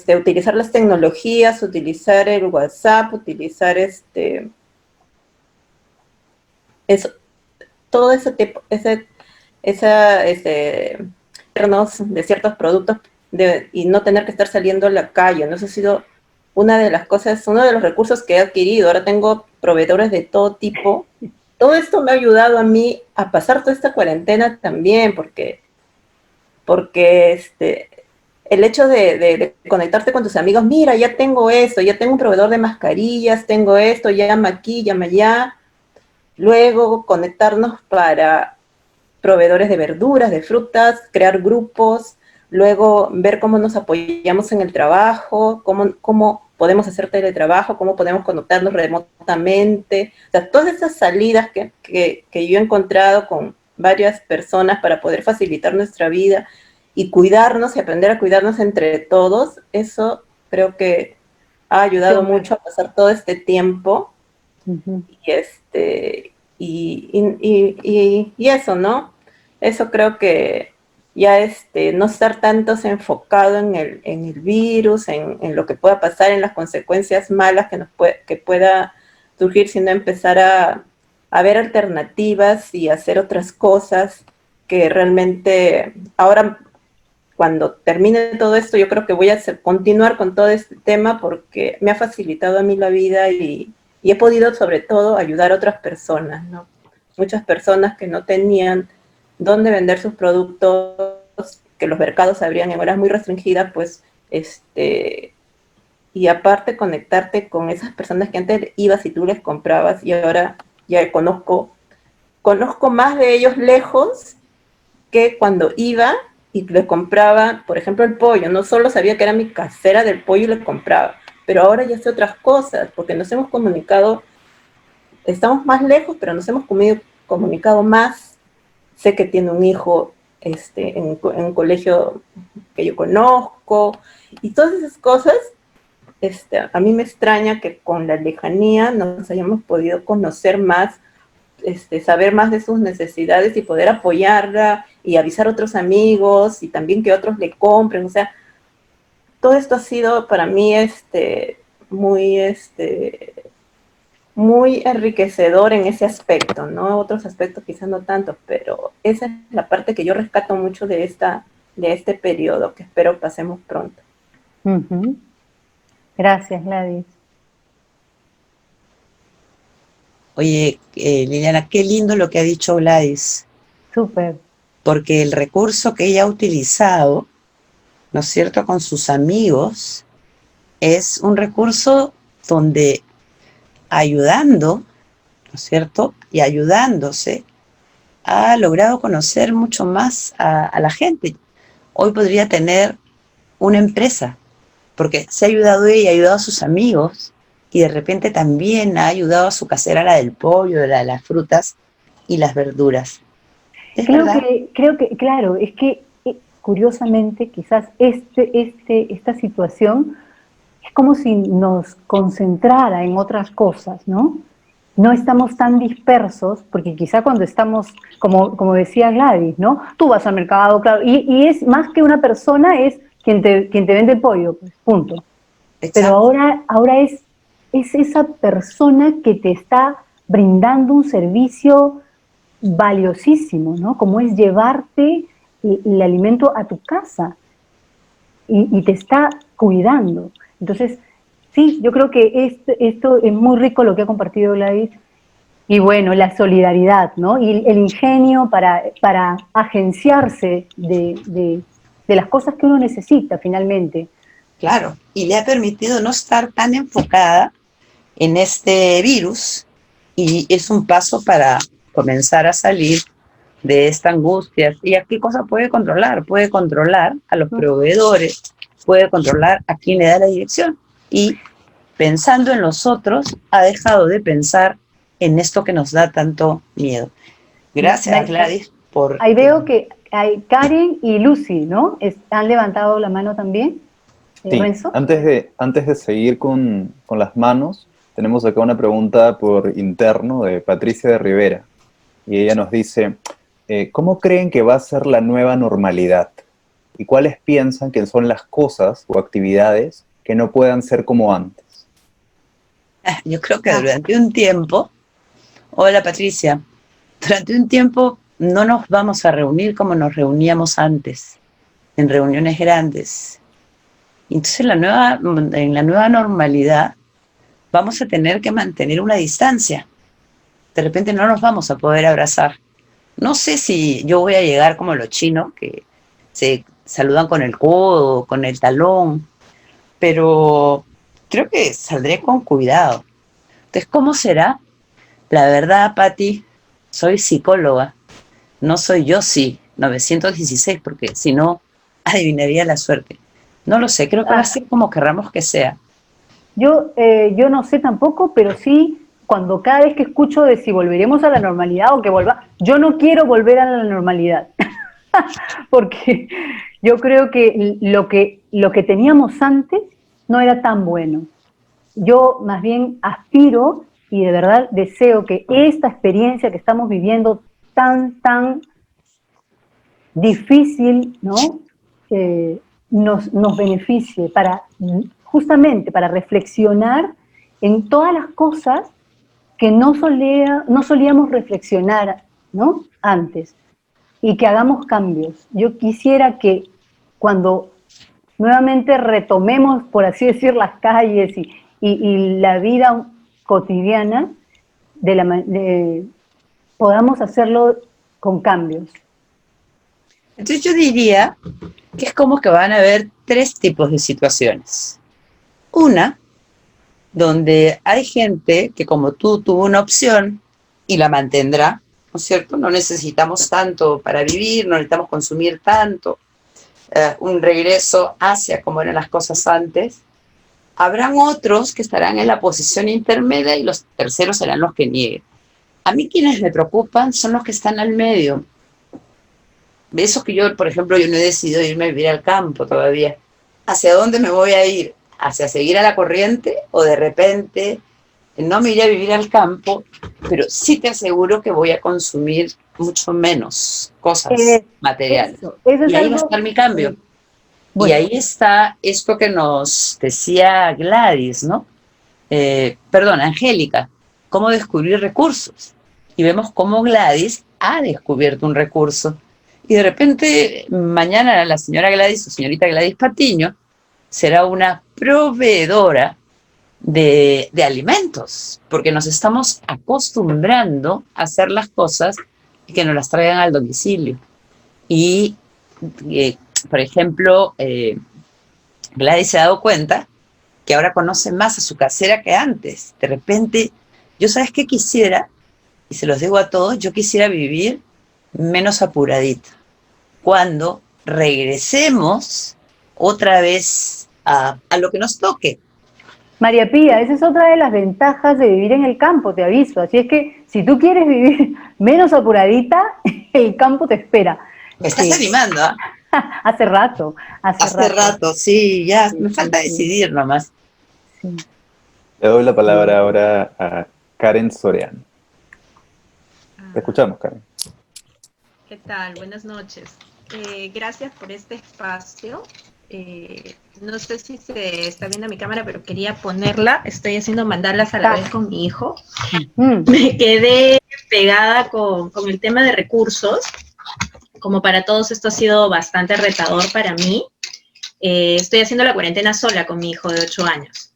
utilizar las tecnologías, utilizar el WhatsApp, utilizar eso, todo ese tipo, de ciertos productos y no tener que estar saliendo a la calle, ¿no? Eso ha sido una de las cosas, uno de los recursos que he adquirido. Ahora tengo proveedores de todo tipo. Todo esto me ha ayudado a mí a pasar toda esta cuarentena también, porque el hecho de conectarte con tus amigos, mira, ya tengo esto, ya tengo un proveedor de mascarillas, tengo esto, llama aquí, llama allá. Luego conectarnos para proveedores de verduras, de frutas, crear grupos, luego ver cómo nos apoyamos en el trabajo, cómo podemos hacer teletrabajo, cómo podemos conectarnos remotamente. O sea, todas esas salidas que yo he encontrado con varias personas para poder facilitar nuestra vida y cuidarnos y aprender a cuidarnos entre todos, eso creo que ha ayudado mucho a pasar todo este tiempo. Uh-huh. Y eso, ¿no? Eso creo que ya no estar tantos enfocado en el virus, en lo que pueda pasar, en las consecuencias malas que pueda surgir, sino empezar a ver alternativas y hacer otras cosas que realmente ahora, cuando termine todo esto, yo creo que voy a continuar con todo este tema porque me ha facilitado a mí la vida y he podido sobre todo ayudar a otras personas, ¿no? Muchas personas que no tenían dónde vender sus productos, que los mercados se abrían en horas muy restringidas, pues, y aparte conectarte con esas personas que antes ibas y tú les comprabas y ahora ya conozco más de ellos lejos que cuando iba y le compraba, por ejemplo, el pollo. No solo sabía que era mi casera del pollo y le compraba, pero ahora ya sé otras cosas, porque nos hemos comunicado, estamos más lejos, pero nos hemos comunicado más. Sé que tiene un hijo en un colegio que yo conozco, y todas esas cosas, a mí me extraña que con la lejanía nos hayamos podido conocer más, saber más de sus necesidades y poder apoyarla y avisar a otros amigos y también que otros le compren. O sea, todo esto ha sido para mí muy, muy enriquecedor en ese aspecto, ¿no? Otros aspectos quizás no tanto, pero esa es la parte que yo rescato mucho de este periodo, que espero pasemos pronto. Uh-huh. Gracias, Gladys. Oye, Liliana, qué lindo lo que ha dicho Gladys. Súper. Porque el recurso que ella ha utilizado, ¿no es cierto?, con sus amigos, es un recurso donde ayudando, ¿no es cierto? Y ayudándose, ha logrado conocer mucho más a la gente. Hoy podría tener una empresa, porque se ha ayudado ella, ha ayudado a sus amigos, y de repente también ha ayudado a su casera, la del pollo, la de las frutas y las verduras. ¿Es verdad? Creo que, claro, es que curiosamente quizás esta situación es como si nos concentrara en otras cosas, ¿no? No estamos tan dispersos, porque quizá cuando estamos, como decía Gladys, ¿no? Tú vas al mercado, claro, y es más que una persona, es quien te vende el pollo, pues, punto. Exacto. Pero ahora es esa persona que te está brindando un servicio valiosísimo, ¿no? Como es llevarte el alimento a tu casa y te está cuidando. Entonces, sí, yo creo que esto es muy rico lo que ha compartido Gladys. Y bueno, la solidaridad, ¿no? Y el ingenio para agenciarse de las cosas que uno necesita finalmente. Claro, y le ha permitido no estar tan enfocada en este virus, y es un paso para comenzar a salir de esta angustia. ¿Y a qué cosa puede controlar? Puede controlar a los proveedores, puede controlar a quien le da la dirección. Y pensando en los otros, ha dejado de pensar en esto que nos da tanto miedo. Gracias, Gladys, por... Ahí veo que hay Karen y Lucy, ¿no? ¿Han levantado la mano también? Sí, Renzo. antes de seguir con las manos, tenemos acá una pregunta por interno de Patricia de Rivera. Y ella nos dice, ¿cómo creen que va a ser la nueva normalidad? ¿Y cuáles piensan que son las cosas o actividades que no puedan ser como antes? Yo creo que durante un tiempo, hola Patricia, durante un tiempo no nos vamos a reunir como nos reuníamos antes, en reuniones grandes. Entonces en la nueva normalidad vamos a tener que mantener una distancia. De repente no nos vamos a poder abrazar. No sé si yo voy a llegar como los chinos, que se saludan con el codo, con el talón, pero creo que saldré con cuidado. Entonces, ¿cómo será? La verdad, Patti, soy psicóloga, no soy yo, sí, 916, porque si no, adivinaría la suerte. No lo sé, creo que va a ser como querramos que sea. Yo no sé tampoco, pero sí, cuando cada vez que escucho de si volveremos a la normalidad o que vuelva, yo no quiero volver a la normalidad, porque yo creo que lo que teníamos antes no era tan bueno. Yo más bien aspiro y de verdad deseo que esta experiencia que estamos viviendo tan difícil, ¿no? Nos beneficie justamente para reflexionar en todas las cosas que no solíamos reflexionar, ¿no? Antes, y que hagamos cambios. Yo quisiera que cuando nuevamente retomemos, por así decir, las calles y la vida cotidiana, podamos hacerlo con cambios. Entonces yo diría que es como que van a haber tres tipos de situaciones. Una, donde hay gente que como tú tuvo una opción y la mantendrá, ¿no es cierto? No necesitamos tanto para vivir, no necesitamos consumir tanto, un regreso hacia como eran las cosas antes. Habrán otros que estarán en la posición intermedia y los terceros serán los que nieguen. A mí quienes me preocupan son los que están al medio. Eso que yo, por ejemplo, yo no he decidido irme a vivir al campo todavía. ¿Hacia dónde me voy a ir? ¿Hacia seguir a la corriente o de repente no me iré a vivir al campo, pero sí te aseguro que voy a consumir mucho menos cosas materiales? Eso y ahí va a estar mi cambio. Bueno. Y ahí está esto que nos decía Gladys, ¿no? Perdón, Angélica, cómo descubrir recursos. Y vemos cómo Gladys ha descubierto un recurso. Y de repente, mañana la señora Gladys o señorita Gladys Patiño será una proveedora de alimentos, porque nos estamos acostumbrando a hacer las cosas y que nos las traigan al domicilio. Y, por ejemplo, Gladys se ha dado cuenta que ahora conoce más a su casera que antes. De repente, yo sabes qué quisiera, y se los digo a todos, yo quisiera vivir menos apuradita. Cuando regresemos otra vez a lo que nos toque. María Pía, esa es otra de las ventajas de vivir en el campo, te aviso. Así es que si tú quieres vivir menos apuradita, el campo te espera. Me estás animando, ¿ah? Hace rato. Hace rato, sí, ya, Sí, me falta sí. decidir nomás. Sí. Le doy la palabra ahora a Karen Soriano. Te escuchamos, Karen. ¿Qué tal? Buenas noches. Gracias por este espacio. No sé si se está viendo mi cámara, pero quería ponerla. Estoy haciendo mandalas a la vez con mi hijo. Me quedé pegada con el tema de recursos. Como para todos esto ha sido bastante retador para mí. Estoy haciendo la cuarentena sola con mi hijo de 8 años.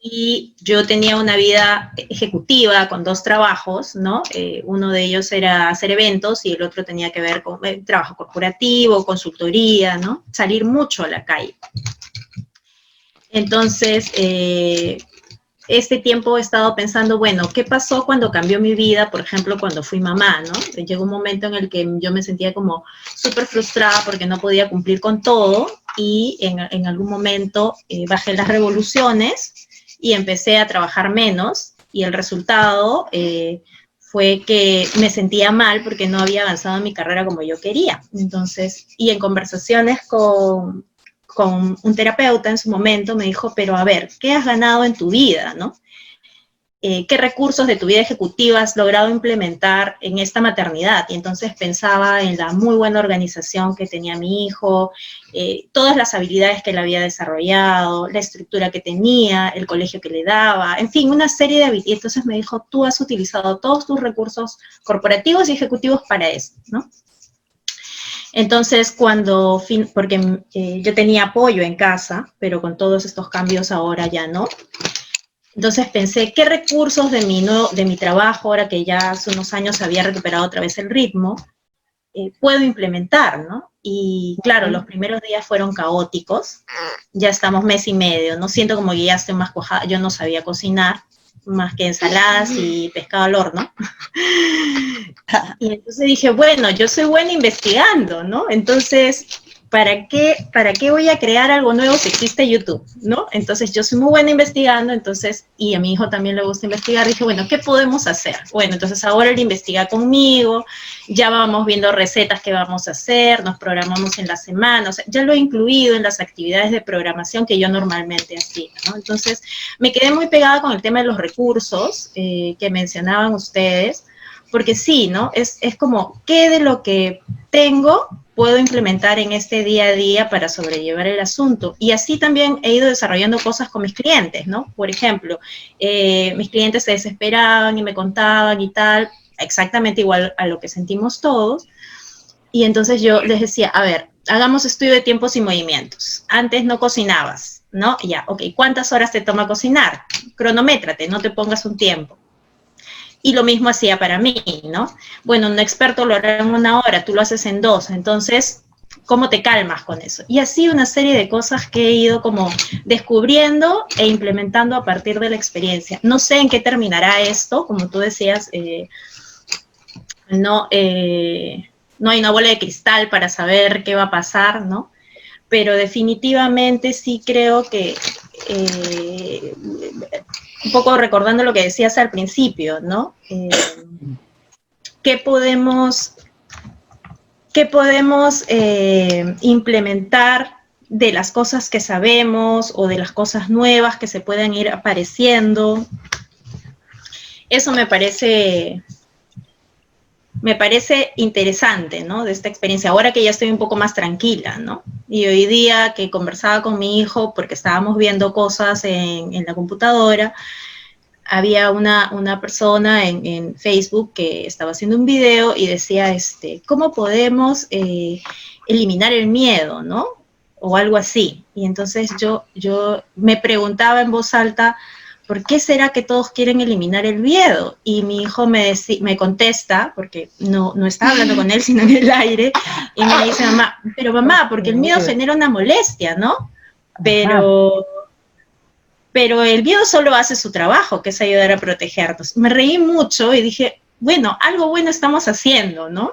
Y yo tenía una vida ejecutiva con 2 trabajos, ¿no? Uno de ellos era hacer eventos y el otro tenía que ver con trabajo corporativo, consultoría, ¿no? Salir mucho a la calle. Entonces, este tiempo he estado pensando, bueno, ¿qué pasó cuando cambió mi vida? Por ejemplo, cuando fui mamá, ¿no? Llegó un momento en el que yo me sentía como súper frustrada porque no podía cumplir con todo y en algún momento bajé las revoluciones y empecé a trabajar menos y el resultado fue que me sentía mal porque no había avanzado en mi carrera como yo quería. Entonces, y en conversaciones con un terapeuta en su momento me dijo, pero a ver, ¿qué has ganado en tu vida, no? ¿Qué recursos de tu vida ejecutiva has logrado implementar en esta maternidad? Y entonces pensaba en la muy buena organización que tenía mi hijo, todas las habilidades que él había desarrollado, la estructura que tenía, el colegio que le daba, en fin, una serie de habilidades. Entonces me dijo, tú has utilizado todos tus recursos corporativos y ejecutivos para eso, ¿no? Entonces, porque yo tenía apoyo en casa, pero con todos estos cambios ahora ya no. Entonces pensé, ¿qué recursos de mi trabajo, ahora que ya hace unos años había recuperado otra vez el ritmo, puedo implementar, ¿no? Y claro, los primeros días fueron caóticos, ya estamos mes y medio, ¿no? Siento como que ya estoy más cuajada, yo no sabía cocinar, más que ensaladas y pescado al horno. Y entonces dije, bueno, yo soy buena investigando, ¿no? Entonces, ¿para qué voy a crear algo nuevo si existe YouTube, ¿no? Entonces, yo soy muy buena investigando, entonces, y a mi hijo también le gusta investigar, dije, bueno, ¿qué podemos hacer? Bueno, entonces ahora él investiga conmigo, ya vamos viendo recetas que vamos a hacer, nos programamos en la semana, o sea, ya lo he incluido en las actividades de programación que yo normalmente hacía, ¿no? Entonces, me quedé muy pegada con el tema de los recursos que mencionaban ustedes, porque sí, ¿no? Es como, ¿qué de lo que tengo puedo implementar en este día a día para sobrellevar el asunto? Y así también he ido desarrollando cosas con mis clientes, ¿no? Por ejemplo, mis clientes se desesperaban y me contaban y tal, exactamente igual a lo que sentimos todos, y entonces yo les decía, a ver, hagamos estudio de tiempos y movimientos. Antes no cocinabas, ¿no? Ya, ok, ¿cuántas horas te toma cocinar? Cronométrate, no te pongas un tiempo. Y lo mismo hacía para mí, ¿no? Bueno, un experto lo hará en 1 hora, tú lo haces en 2, entonces, ¿cómo te calmas con eso? Y así una serie de cosas que he ido como descubriendo e implementando a partir de la experiencia. No sé en qué terminará esto, como tú decías, no hay una bola de cristal para saber qué va a pasar, ¿no? Pero definitivamente sí creo que un poco recordando lo que decías al principio, ¿no? ¿Qué podemos implementar de las cosas que sabemos o de las cosas nuevas que se puedan ir apareciendo? Eso me parece interesante, ¿no? De esta experiencia, ahora que ya estoy un poco más tranquila, ¿no? Y hoy día que conversaba con mi hijo, porque estábamos viendo cosas en la computadora, había una persona en Facebook que estaba haciendo un video y decía, ¿cómo podemos eliminar el miedo, ¿no? O algo así. Y entonces yo me preguntaba en voz alta, ¿por qué será que todos quieren eliminar el miedo? Y mi hijo me contesta, porque no estaba hablando con él, sino en el aire, y me dice, mamá, pero mamá, porque el miedo genera una molestia, ¿no? Pero pero el miedo solo hace su trabajo, que es ayudar a protegernos. Me reí mucho y dije, bueno, algo bueno estamos haciendo, ¿no?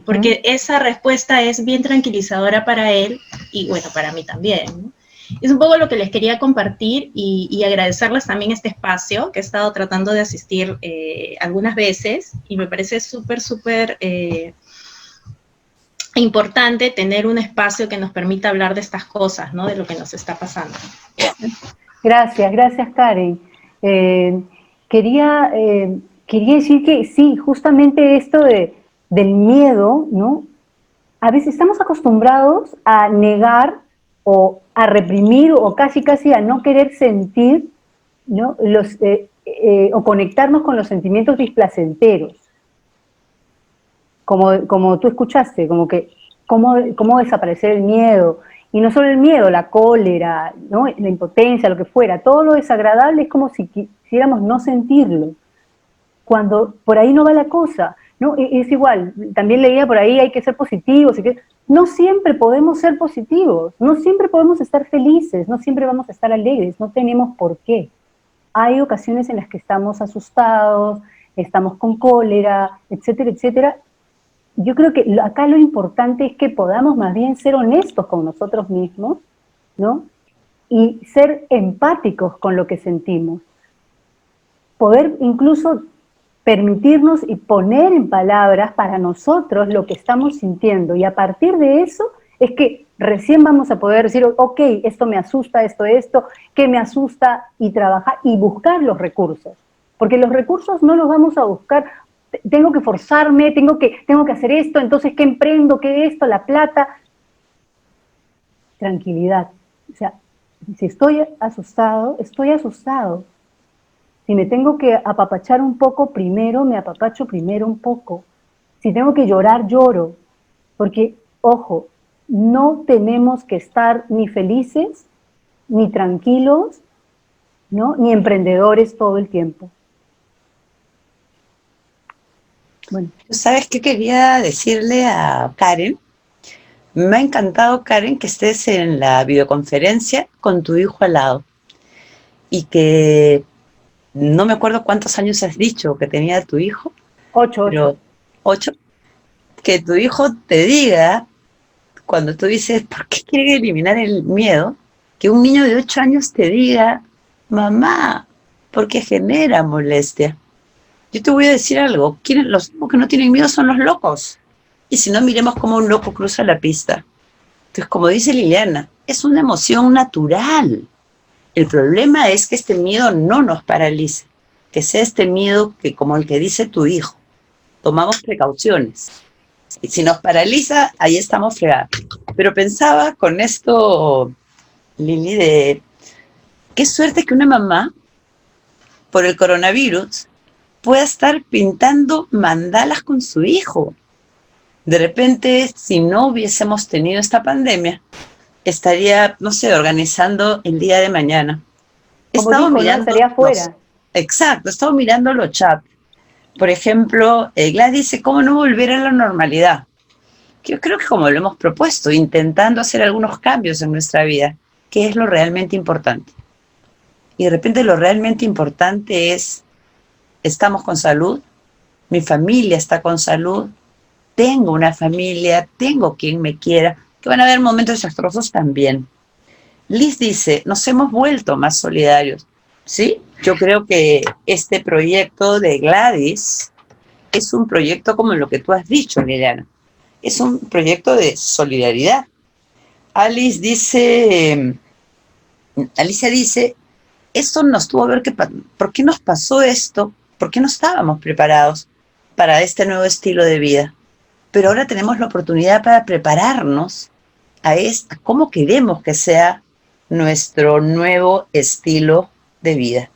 Porque esa respuesta es bien tranquilizadora para él y, bueno, para mí también, ¿no? Es un poco lo que les quería compartir y agradecerles también este espacio que he estado tratando de asistir algunas veces y me parece súper, súper importante tener un espacio que nos permita hablar de estas cosas, ¿no? De lo que nos está pasando. Gracias Karen. Quería decir que sí, justamente esto del miedo, ¿no? A veces estamos acostumbrados a negar o a reprimir o casi a no querer sentir, ¿no? O conectarnos con los sentimientos displacenteros. Como tú escuchaste, como que cómo desaparecer el miedo. Y no solo el miedo, la cólera, ¿no? La impotencia, lo que fuera, todo lo desagradable es como si quisiéramos no sentirlo. Cuando por ahí no va la cosa, ¿no? Es igual, también leía por ahí, hay que ser positivos. No siempre podemos ser positivos, no siempre podemos estar felices, no siempre vamos a estar alegres, no tenemos por qué. Hay ocasiones en las que estamos asustados, estamos con cólera, etcétera, etcétera. Yo creo que acá lo importante es que podamos más bien ser honestos con nosotros mismos, ¿no? Y ser empáticos con lo que sentimos. Poder incluso permitirnos y poner en palabras para nosotros lo que estamos sintiendo. Y a partir de eso es que recién vamos a poder decir, ok, esto me asusta, esto, ¿qué me asusta? Y trabajar y buscar los recursos. Porque los recursos no los vamos a buscar, tengo que forzarme, tengo que hacer esto, entonces ¿qué emprendo? ¿Qué esto? La plata. Tranquilidad. O sea, si estoy asustado, estoy asustado. Si me tengo que apapachar un poco primero, me apapacho primero un poco. Si tengo que llorar, lloro. Porque, ojo, no tenemos que estar ni felices, ni tranquilos, ¿no? Ni emprendedores todo el tiempo. Bueno. ¿Sabes qué quería decirle a Karen? Me ha encantado, Karen, que estés en la videoconferencia con tu hijo al lado y que no me acuerdo cuántos años has dicho que tenía tu hijo. 8. 8. Que tu hijo te diga, cuando tú dices, ¿por qué quiere eliminar el miedo? Que un niño de 8 años te diga, mamá, porque genera molestia. Yo te voy a decir algo, los que no tienen miedo son los locos. Y si no, miremos cómo un loco cruza la pista. Entonces, como dice Liliana, es una emoción natural. El problema es que este miedo no nos paralice, que sea este miedo que, como el que dice tu hijo, tomamos precauciones. Y si nos paraliza, ahí estamos fregados. Pero pensaba con esto, Lili, de qué suerte que una mamá, por el coronavirus, pueda estar pintando mandalas con su hijo. De repente, si no hubiésemos tenido esta pandemia, estaría, no sé, organizando el día de mañana. He estado mirando, estaría afuera. Exacto, he estado mirando los chats. Por ejemplo, Gladys dice, ¿cómo no volver a la normalidad? Yo creo que como lo hemos propuesto, intentando hacer algunos cambios en nuestra vida, ¿qué es lo realmente importante? Y de repente lo realmente importante es, estamos con salud, mi familia está con salud, tengo una familia, tengo quien me quiera, que van a haber momentos desastrosos también. Liz dice, nos hemos vuelto más solidarios. Sí, yo creo que este proyecto de Gladys es un proyecto como lo que tú has dicho, Liliana. Es un proyecto de solidaridad. Alicia dice, esto nos tuvo que ver, ¿por qué nos pasó esto? ¿Por qué no estábamos preparados para este nuevo estilo de vida? Pero ahora tenemos la oportunidad para prepararnos a cómo queremos que sea nuestro nuevo estilo de vida.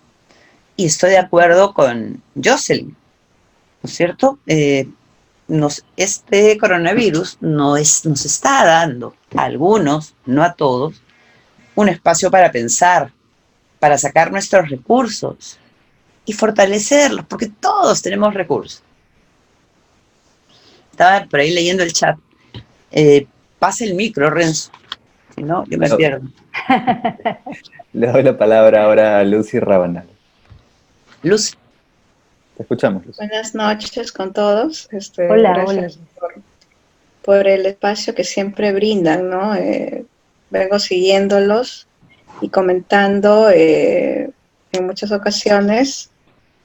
Y estoy de acuerdo con Jocelyn, ¿no es cierto? Este coronavirus nos está dando a algunos, no a todos, un espacio para pensar, para sacar nuestros recursos y fortalecerlos, porque todos tenemos recursos. Estaba por ahí leyendo el chat. Pasa el micro, Renzo. Si no, yo me pierdo. Le doy la palabra ahora a Lucy Rabanal. Luz, Te escuchamos, Lucy. Buenas noches con todos. Hola, Gracias por el espacio que siempre brindan, ¿no? Vengo siguiéndolos y comentando en muchas ocasiones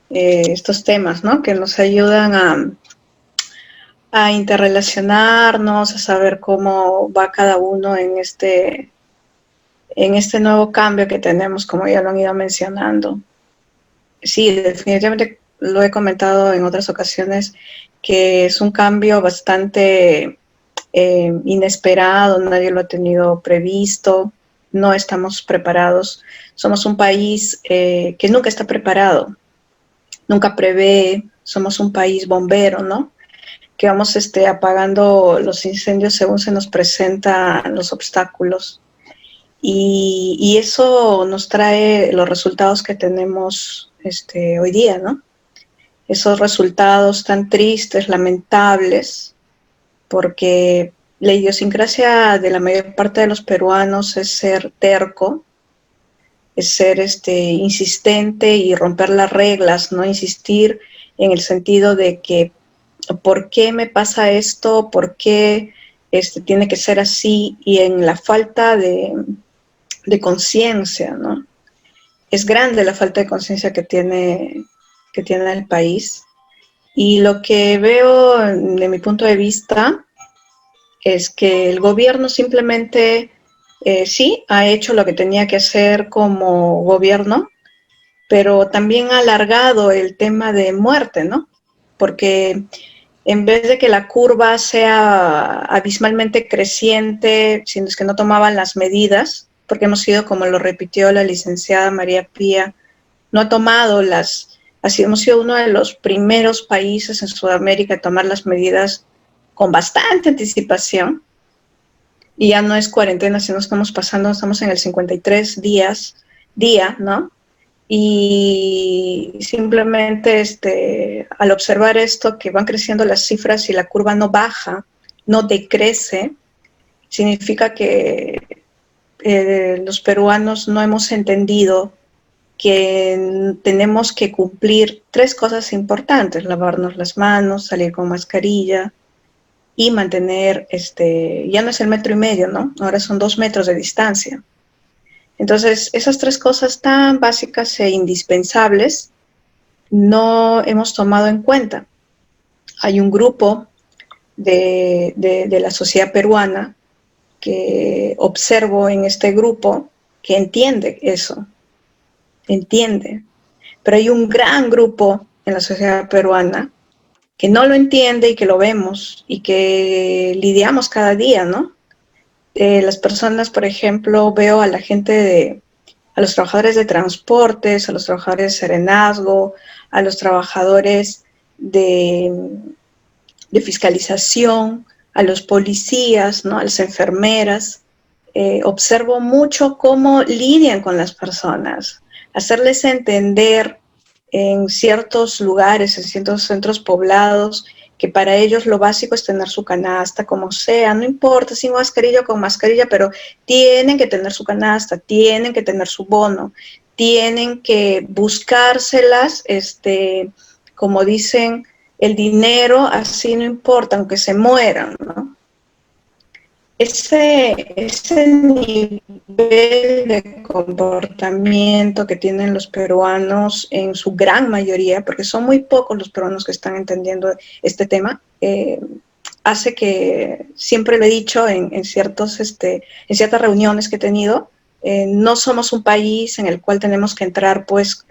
estos temas, ¿no? Que nos ayudan a interrelacionarnos, a saber cómo va cada uno en este nuevo cambio que tenemos, como ya lo han ido mencionando. Sí, definitivamente lo he comentado en otras ocasiones, que es un cambio bastante inesperado, nadie lo ha tenido previsto, no estamos preparados. Somos un país que nunca está preparado, nunca prevé, somos un país bombero, ¿no? Que vamos apagando los incendios según se nos presentan los obstáculos. Y eso nos trae los resultados que tenemos hoy día, ¿no? Esos resultados tan tristes, lamentables, porque la idiosincrasia de la mayor parte de los peruanos es ser terco, es ser insistente y romper las reglas, no insistir en el sentido de que ¿por qué me pasa esto? ¿Por qué tiene que ser así? Y en la falta de conciencia, ¿no? Es grande la falta de conciencia que tiene el país. Y lo que veo, de mi punto de vista, es que el gobierno simplemente, sí, ha hecho lo que tenía que hacer como gobierno, pero también ha alargado el tema de muerte, ¿no? Porque en vez de que la curva sea abismalmente creciente, si es que no tomaban las medidas, porque hemos sido, como lo repitió la licenciada María Pía, no ha tomado hemos sido uno de los primeros países en Sudamérica a tomar las medidas con bastante anticipación, y ya no es cuarentena, sino estamos en el 53 día, ¿no? Y simplemente al observar esto, que van creciendo las cifras y la curva no baja, no decrece, significa que los peruanos no hemos entendido que tenemos que cumplir 3 cosas importantes: lavarnos las manos, salir con mascarilla y mantener, ya no es el 1,5 metros, ¿no? Ahora son 2 metros de distancia. Entonces, esas 3 cosas tan básicas e indispensables no hemos tomado en cuenta. Hay un grupo de la sociedad peruana que observo en este grupo que entiende eso, entiende. Pero hay un gran grupo en la sociedad peruana que no lo entiende y que lo vemos y que lidiamos cada día, ¿no? Las personas, por ejemplo, veo a la gente a los trabajadores de transportes, a los trabajadores de serenazgo, a los trabajadores de fiscalización, a los policías, ¿no? A las enfermeras. Observo mucho cómo lidian con las personas, hacerles entender en ciertos lugares, en ciertos centros poblados, que para ellos lo básico es tener su canasta, como sea, no importa, sin mascarilla o con mascarilla, pero tienen que tener su canasta, tienen que tener su bono, tienen que buscárselas, como dicen, el dinero, así no importa, aunque se mueran, ¿no? Ese nivel de comportamiento que tienen los peruanos en su gran mayoría, porque son muy pocos los peruanos que están entendiendo este tema, hace que, siempre lo he dicho en ciertas reuniones que he tenido, no somos un país en el cual tenemos que entrar pues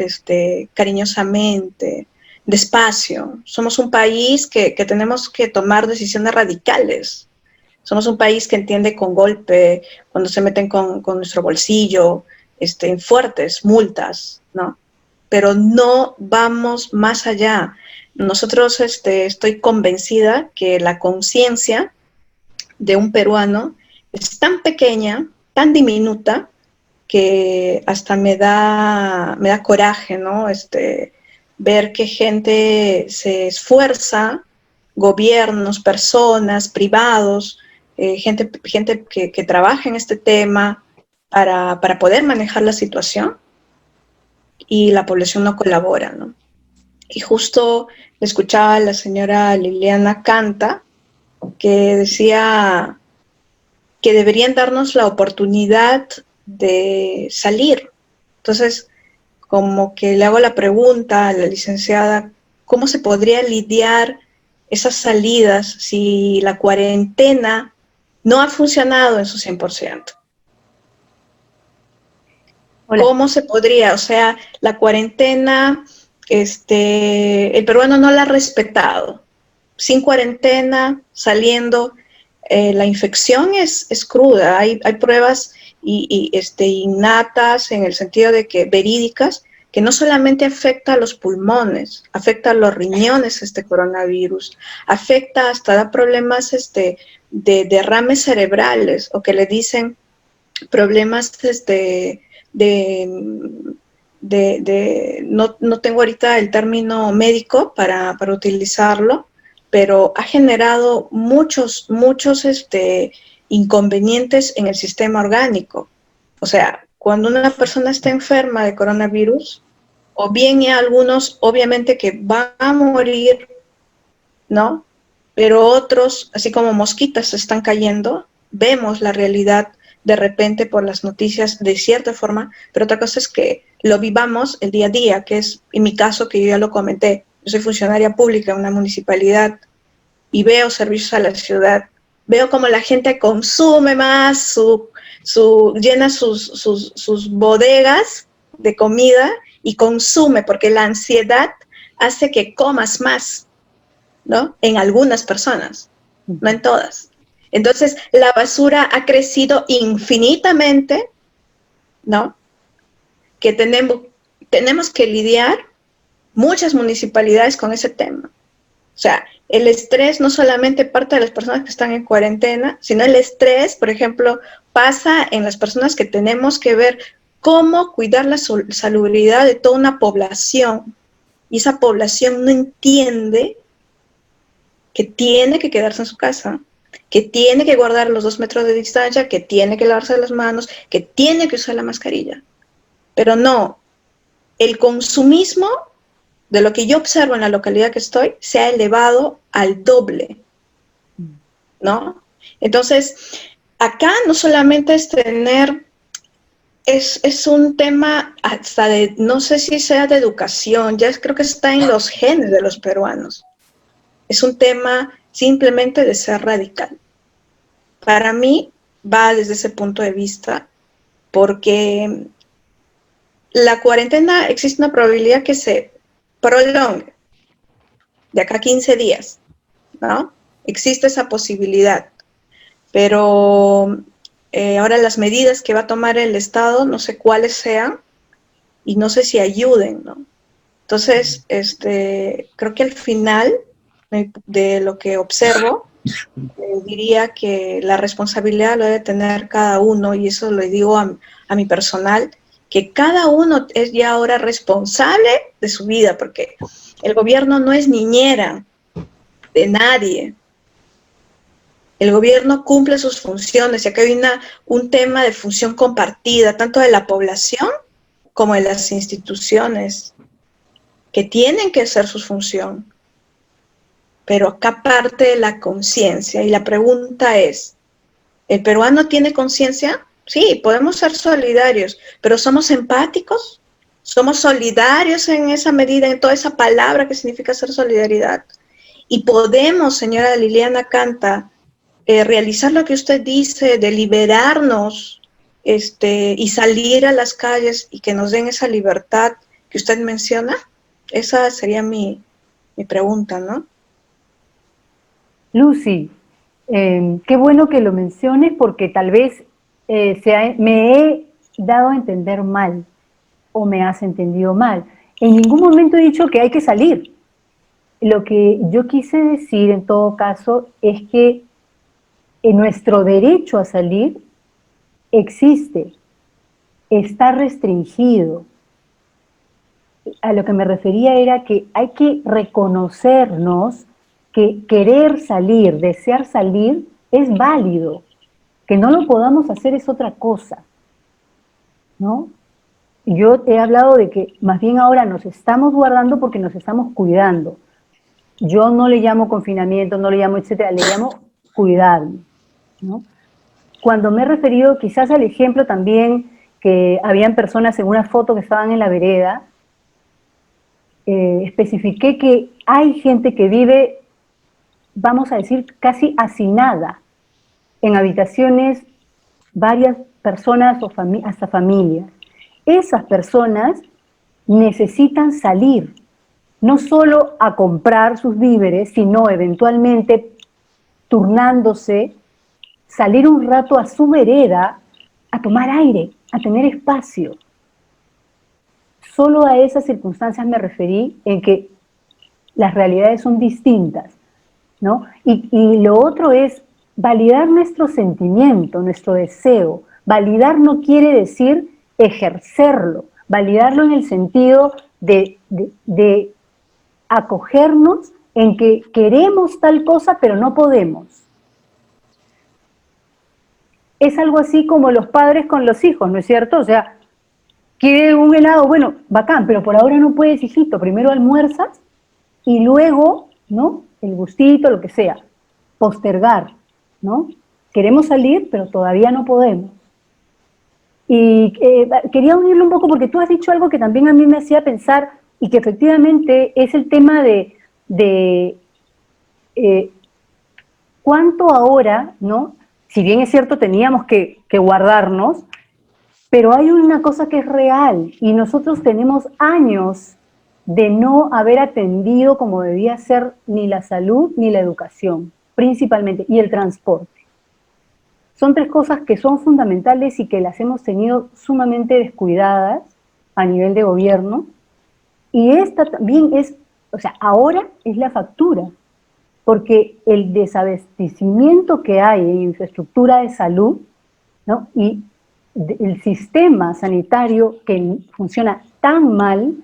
cariñosamente, despacio. Somos un país que tenemos que tomar decisiones radicales. Somos un país que entiende con golpe, cuando se meten con nuestro bolsillo, en fuertes multas, ¿no? Pero no vamos más allá. Nosotros, estoy convencida que la conciencia de un peruano es tan pequeña, tan diminuta, que hasta me da coraje, ¿no? Ver que gente se esfuerza, gobiernos, personas, privados, gente que trabaja en este tema, para poder manejar la situación y la población no colabora, ¿no? Y justo escuchaba a la señora Liliana Canta que decía que deberían darnos la oportunidad de salir. Entonces, como que le hago la pregunta a la licenciada, ¿cómo se podría lidiar esas salidas si la cuarentena no ha funcionado en su 100%? Hola. ¿Cómo se podría? O sea, la cuarentena, el peruano no la ha respetado. Sin cuarentena, saliendo, la infección es cruda. Hay pruebas innatas en el sentido de que verídicas, que no solamente afecta a los pulmones, afecta a los riñones este coronavirus, afecta hasta da problemas de derrames cerebrales, o que le dicen problemas no tengo ahorita el término médico para utilizarlo, pero ha generado muchos inconvenientes en el sistema orgánico. O sea, cuando una persona está enferma de coronavirus, o bien hay algunos, obviamente, que van a morir, ¿no? Pero otros, así como mosquitas, se están cayendo. Vemos la realidad de repente por las noticias de cierta forma, pero otra cosa es que lo vivamos el día a día, que es, en mi caso, que yo ya lo comenté, yo soy funcionaria pública en una municipalidad y veo servicios a la ciudad, veo como la gente consume más, llena sus bodegas de comida y consume, porque la ansiedad hace que comas más, ¿no? En algunas personas, no en todas. Entonces, la basura ha crecido infinitamente, ¿no? Que tenemos que lidiar muchas municipalidades con ese tema. O sea, el estrés no solamente parte de las personas que están en cuarentena, sino el estrés, por ejemplo, pasa en las personas que tenemos que ver cómo cuidar la salubridad de toda una población. Y esa población no entiende que tiene que quedarse en su casa, que tiene que guardar los 2 metros de distancia, que tiene que lavarse las manos, que tiene que usar la mascarilla. Pero no, el consumismo de lo que yo observo en la localidad que estoy se ha elevado al doble, ¿no? Entonces, acá no solamente es tener, es un tema hasta de, no sé si sea de educación, ya creo que está en los genes de los peruanos. Es un tema simplemente de ser radical. Para mí va desde ese punto de vista, porque la cuarentena existe una probabilidad que se prolongue de acá a 15 días, ¿no? Existe esa posibilidad, pero ahora las medidas que va a tomar el Estado, no sé cuáles sean, y no sé si ayuden, ¿no? Entonces, creo que al final de lo que observo, diría que la responsabilidad lo debe tener cada uno, y eso lo digo a mi personal, que cada uno es ya ahora responsable de su vida, porque el gobierno no es niñera de nadie. El gobierno cumple sus funciones, y acá hay un tema de función compartida, tanto de la población como de las instituciones, que tienen que hacer su función. Pero acá parte la conciencia, y la pregunta es, ¿el peruano tiene conciencia? Sí, podemos ser solidarios, pero ¿somos empáticos? ¿Somos solidarios en esa medida, en toda esa palabra que significa ser solidaridad? Y podemos, señora Liliana Canta, realizar lo que usted dice, de liberarnos y salir a las calles y que nos den esa libertad que usted menciona. Esa sería mi pregunta, ¿no? Lucy, qué bueno que lo menciones, porque tal vez me he dado a entender mal o me has entendido mal. En ningún momento he dicho que hay que salir. Lo que yo quise decir en todo caso es que nuestro derecho a salir existe, está restringido. A lo que me refería era que hay que reconocernos que querer salir, desear salir, es válido. Que no lo podamos hacer es otra cosa. ¿no? Yo he hablado de que más bien ahora nos estamos guardando porque nos estamos cuidando. Yo no le llamo confinamiento, no le llamo etcétera, le llamo cuidarme, ¿no? Cuando me he referido quizás al ejemplo también que habían personas en una foto que estaban en la vereda, especifiqué que hay gente que vive, vamos a decir, casi hacinada, en habitaciones, varias personas o hasta familias. Esas personas necesitan salir, no solo a comprar sus víveres, sino eventualmente turnándose, salir un rato a su vereda, a tomar aire, a tener espacio. Solo a esas circunstancias me referí en que las realidades son distintas, ¿no? Y lo otro es validar nuestro sentimiento, nuestro deseo. Validar no quiere decir ejercerlo, validarlo en el sentido de acogernos en que queremos tal cosa pero no podemos. Es algo así como los padres con los hijos, ¿no es cierto? O sea, quiere un helado, bueno, bacán, pero por ahora no puedes, hijito, primero almuerzas y luego, ¿no? El gustito, lo que sea, postergar, ¿no? Queremos salir, pero todavía no podemos. Y quería unirlo un poco porque tú has dicho algo que también a mí me hacía pensar y que efectivamente es el tema de cuánto ahora, ¿no? Si bien es cierto teníamos que guardarnos, pero hay una cosa que es real y nosotros tenemos años de no haber atendido como debía ser ni la salud ni la educación, principalmente, y el transporte. Son tres cosas que son fundamentales y que las hemos tenido sumamente descuidadas a nivel de gobierno. Y esta también es, o sea, ahora es la factura, porque el desabastecimiento que hay en infraestructura de salud, ¿no? Y el sistema sanitario que funciona tan mal,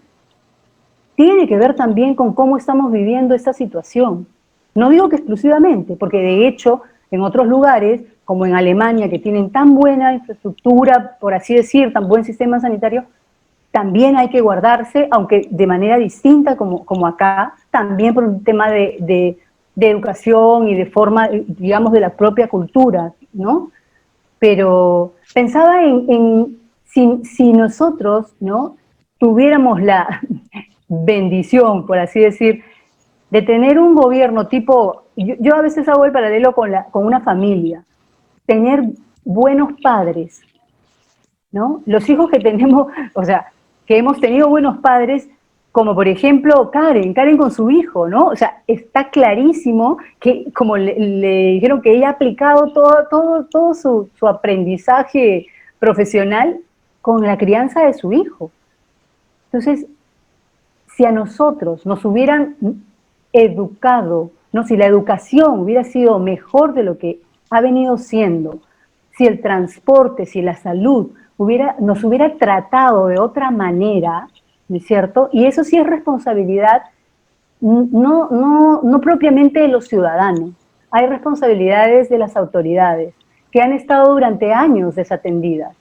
tiene que ver también con cómo estamos viviendo esta situación. No digo que exclusivamente, porque de hecho en otros lugares, como en Alemania, que tienen tan buena infraestructura, por así decir, tan buen sistema sanitario, también hay que guardarse, aunque de manera distinta como acá, también por un tema de educación y de forma, digamos, de la propia cultura, ¿no? Pero pensaba en si nosotros, ¿no? Tuviéramos la bendición, por así decir, de tener un gobierno tipo, yo a veces hago el paralelo con una familia, tener buenos padres, ¿no? Los hijos que tenemos, o sea, que hemos tenido buenos padres, como por ejemplo Karen con su hijo, ¿no? O sea, está clarísimo que, como le dijeron que ella ha aplicado todo su aprendizaje profesional con la crianza de su hijo. Entonces, si a nosotros nos hubieran educado, ¿no? Si la educación hubiera sido mejor de lo que ha venido siendo, si el transporte, si la salud nos hubiera tratado de otra manera, ¿no es cierto? Y eso sí es responsabilidad no propiamente de los ciudadanos, hay responsabilidades de las autoridades que han estado durante años desatendidas.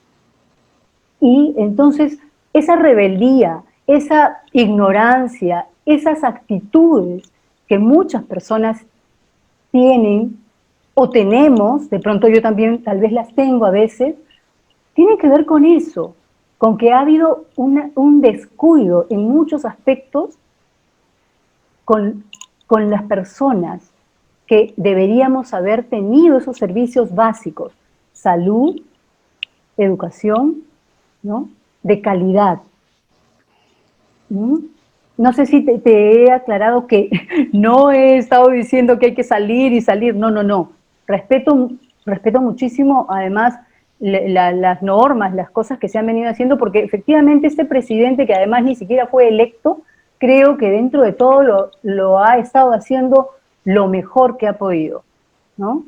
Y entonces esa rebeldía, esa ignorancia, esas actitudes que muchas personas tienen o tenemos, de pronto yo también tal vez las tengo a veces, tiene que ver con eso, con que ha habido un descuido en muchos aspectos con las personas que deberíamos haber tenido esos servicios básicos, salud, educación, ¿no? De calidad. No sé si te he aclarado que no he estado diciendo que hay que salir y salir, no. Respeto muchísimo, además, las normas, las cosas que se han venido haciendo, porque efectivamente este presidente, que además ni siquiera fue electo, creo que dentro de todo lo ha estado haciendo lo mejor que ha podido, ¿no?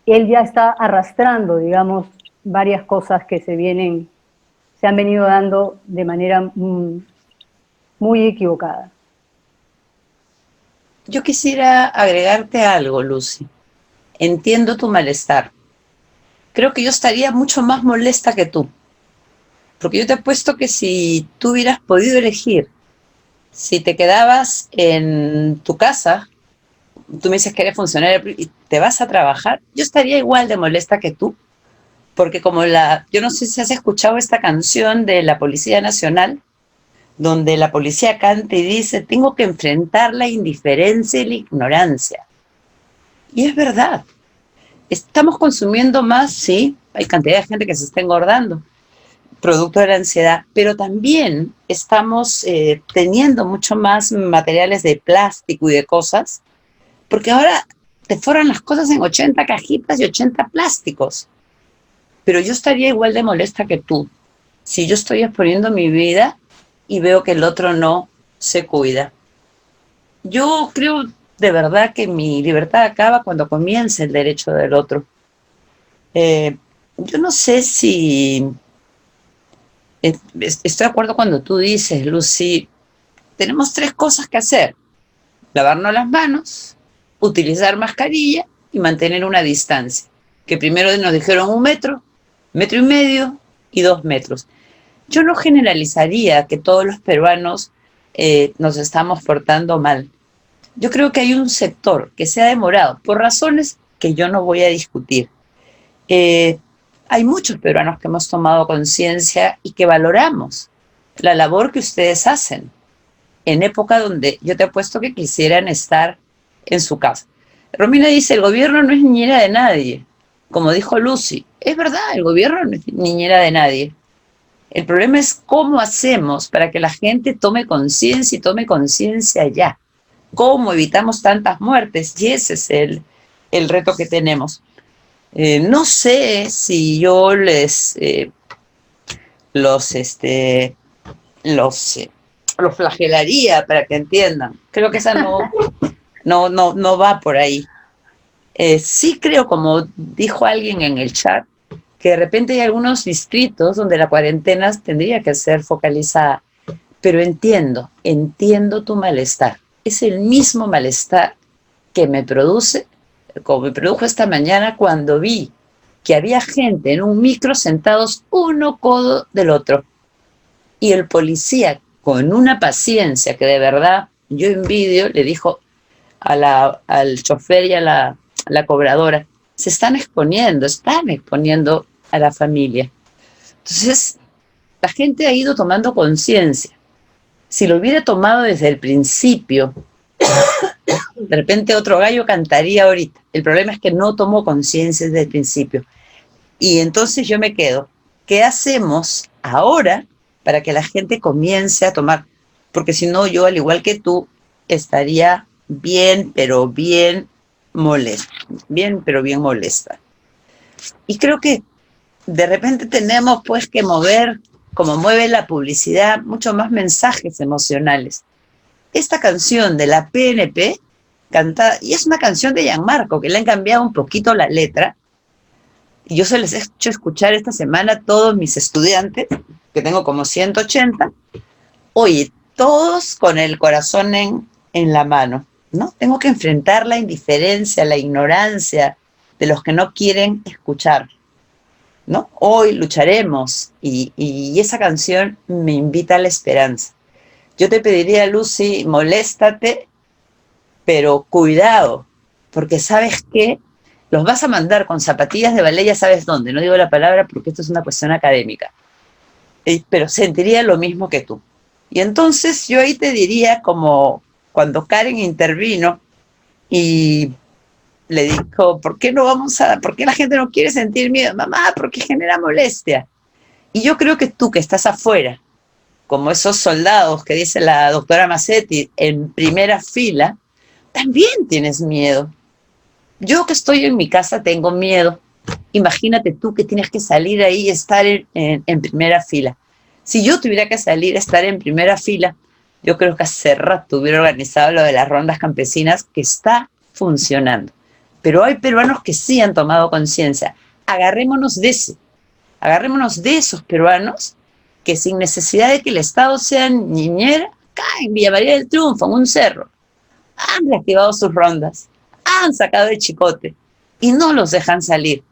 Él ya está arrastrando, digamos, varias cosas que se han venido dando de manera muy equivocada. Yo quisiera agregarte algo, Lucy. Entiendo tu malestar. Creo que yo estaría mucho más molesta que tú. Porque yo te apuesto que si tú hubieras podido elegir, si te quedabas en tu casa, tú me dices que eres funcionario y te vas a trabajar, yo estaría igual de molesta que tú. Porque yo no sé si has escuchado esta canción de la Policía Nacional, donde la policía canta y dice, tengo que enfrentar la indiferencia y la ignorancia. Y es verdad. Estamos consumiendo más, sí, hay cantidad de gente que se está engordando, producto de la ansiedad, pero también estamos teniendo mucho más materiales de plástico y de cosas, porque ahora te forran las cosas en 80 cajitas y 80 plásticos. Pero yo estaría igual de molesta que tú, si yo estoy exponiendo mi vida y veo que el otro no se cuida. Yo creo de verdad que mi libertad acaba cuando comienza el derecho del otro. Yo no sé si estoy de acuerdo cuando tú dices, Lucy, tenemos 3 cosas que hacer: lavarnos las manos, utilizar mascarilla y mantener una distancia. Que primero nos dijeron 1 metro, 1,5 metros y 2 metros. Yo no generalizaría que todos los peruanos nos estamos portando mal. Yo creo que hay un sector que se ha demorado por razones que yo no voy a discutir. Hay muchos peruanos que hemos tomado conciencia y que valoramos la labor que ustedes hacen en época donde yo te apuesto que quisieran estar en su casa. Romina dice, el gobierno no es niñera de nadie. Como dijo Lucy, es verdad, el gobierno no es niñera de nadie. El problema es cómo hacemos para que la gente tome conciencia y tome conciencia ya. ¿Cómo evitamos tantas muertes? Y ese es el reto que tenemos. No sé si yo los flagelaría para que entiendan. Creo que esa no va por ahí. Sí creo, como dijo alguien en el chat, que de repente hay algunos distritos donde la cuarentena tendría que ser focalizada. Pero entiendo tu malestar. Es el mismo malestar que me produce, como me produjo esta mañana cuando vi que había gente en un micro sentados uno codo del otro. Y el policía, con una paciencia que de verdad yo envidio, le dijo al chofer y a la cobradora, se están exponiendo a la familia. Entonces, la gente ha ido tomando conciencia. Si lo hubiera tomado desde el principio, de repente otro gallo cantaría ahorita. El problema es que no tomó conciencia desde el principio. Y entonces yo me quedo, ¿qué hacemos ahora para que la gente comience a tomar? Porque si no, yo, al igual que tú, estaría bien, pero bien molesta. Bien, pero bien molesta. Y creo que de repente tenemos pues que mover, como mueve la publicidad, mucho más mensajes emocionales. Esta canción de la PNP, cantada, y es una canción de Gianmarco, que le han cambiado un poquito la letra, y yo se les he hecho escuchar esta semana a todos mis estudiantes, que tengo como 180, oye, todos con el corazón en la mano, ¿no? Tengo que enfrentar la indiferencia, la ignorancia de los que no quieren escuchar, ¿no? Hoy lucharemos, y esa canción me invita a la esperanza. Yo te pediría, Lucy, moléstate, pero cuidado, porque ¿sabes qué? Los vas a mandar con zapatillas de ballet, ya sabes dónde, no digo la palabra porque esto es una cuestión académica, pero sentiría lo mismo que tú. Y entonces yo ahí te diría, como cuando Karen intervino y le dijo, ¿por qué la gente no quiere sentir miedo? Mamá, porque genera molestia. Y yo creo que tú, que estás afuera, como esos soldados que dice la doctora Massetti, en primera fila, también tienes miedo. Yo que estoy en mi casa tengo miedo. Imagínate tú que tienes que salir ahí y estar en primera fila. Si yo tuviera que salir a estar en primera fila, yo creo que hace rato hubiera organizado lo de las rondas campesinas, que está funcionando. Pero hay peruanos que sí han tomado conciencia. Agarrémonos de esos peruanos que sin necesidad de que el Estado sea niñera, acá en Villa María del Triunfo, en un cerro, han reactivado sus rondas, han sacado el chicote y no los dejan salir.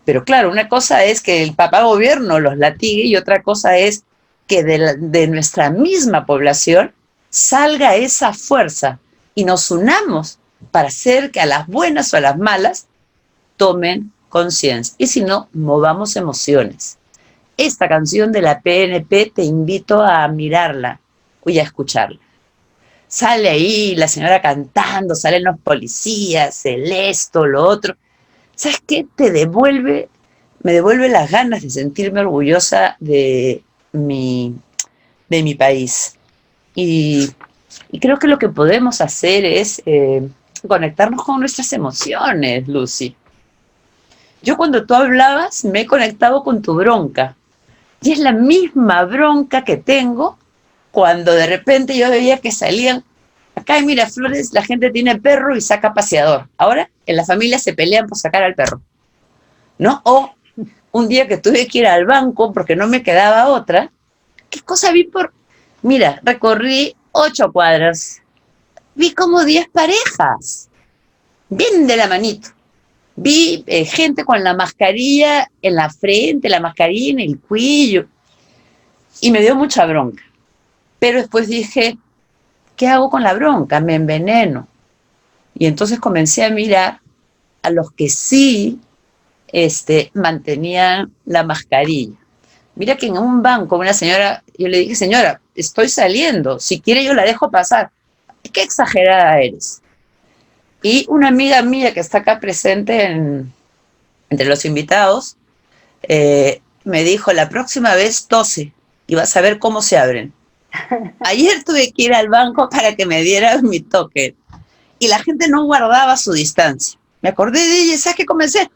Pero claro, una cosa es que el papá gobierno los latigue y otra cosa es que de nuestra misma población salga esa fuerza y nos unamos para hacer que a las buenas o a las malas tomen conciencia. Y si no, movamos emociones. Esta canción de la PNP te invito a mirarla y a escucharla. Sale ahí la señora cantando, salen los policías, el esto, lo otro. ¿Sabes qué? Me devuelve las ganas de sentirme orgullosa de mi país. Y creo que lo que podemos hacer es conectarnos con nuestras emociones, Lucy. Yo cuando tú hablabas me he conectado con tu bronca. Y es la misma bronca que tengo cuando de repente yo veía que salían. Acá en Miraflores la gente tiene perro y saca paseador. Ahora en la familia se pelean por sacar al perro, ¿no? O un día que tuve que ir al banco porque no me quedaba otra. ¿Qué cosa vi Mira, recorrí 8 cuadras. Vi como 10 parejas. Bien de la manito. Vi gente con la mascarilla en la frente, la mascarilla en el cuello. Y me dio mucha bronca. Pero después dije, ¿qué hago con la bronca? Me enveneno. Y entonces comencé a mirar a los que sí mantenían la mascarilla. Mira que en un banco una señora, yo le dije, señora, estoy saliendo, si quiere yo la dejo pasar. Qué exagerada eres. Y una amiga mía que está acá presente entre los invitados, me dijo, la próxima vez tose y vas a ver cómo se abren. Ayer tuve que ir al banco para que me dieran mi token y la gente no guardaba su distancia. Me acordé de ella, ¿sabes qué comencé?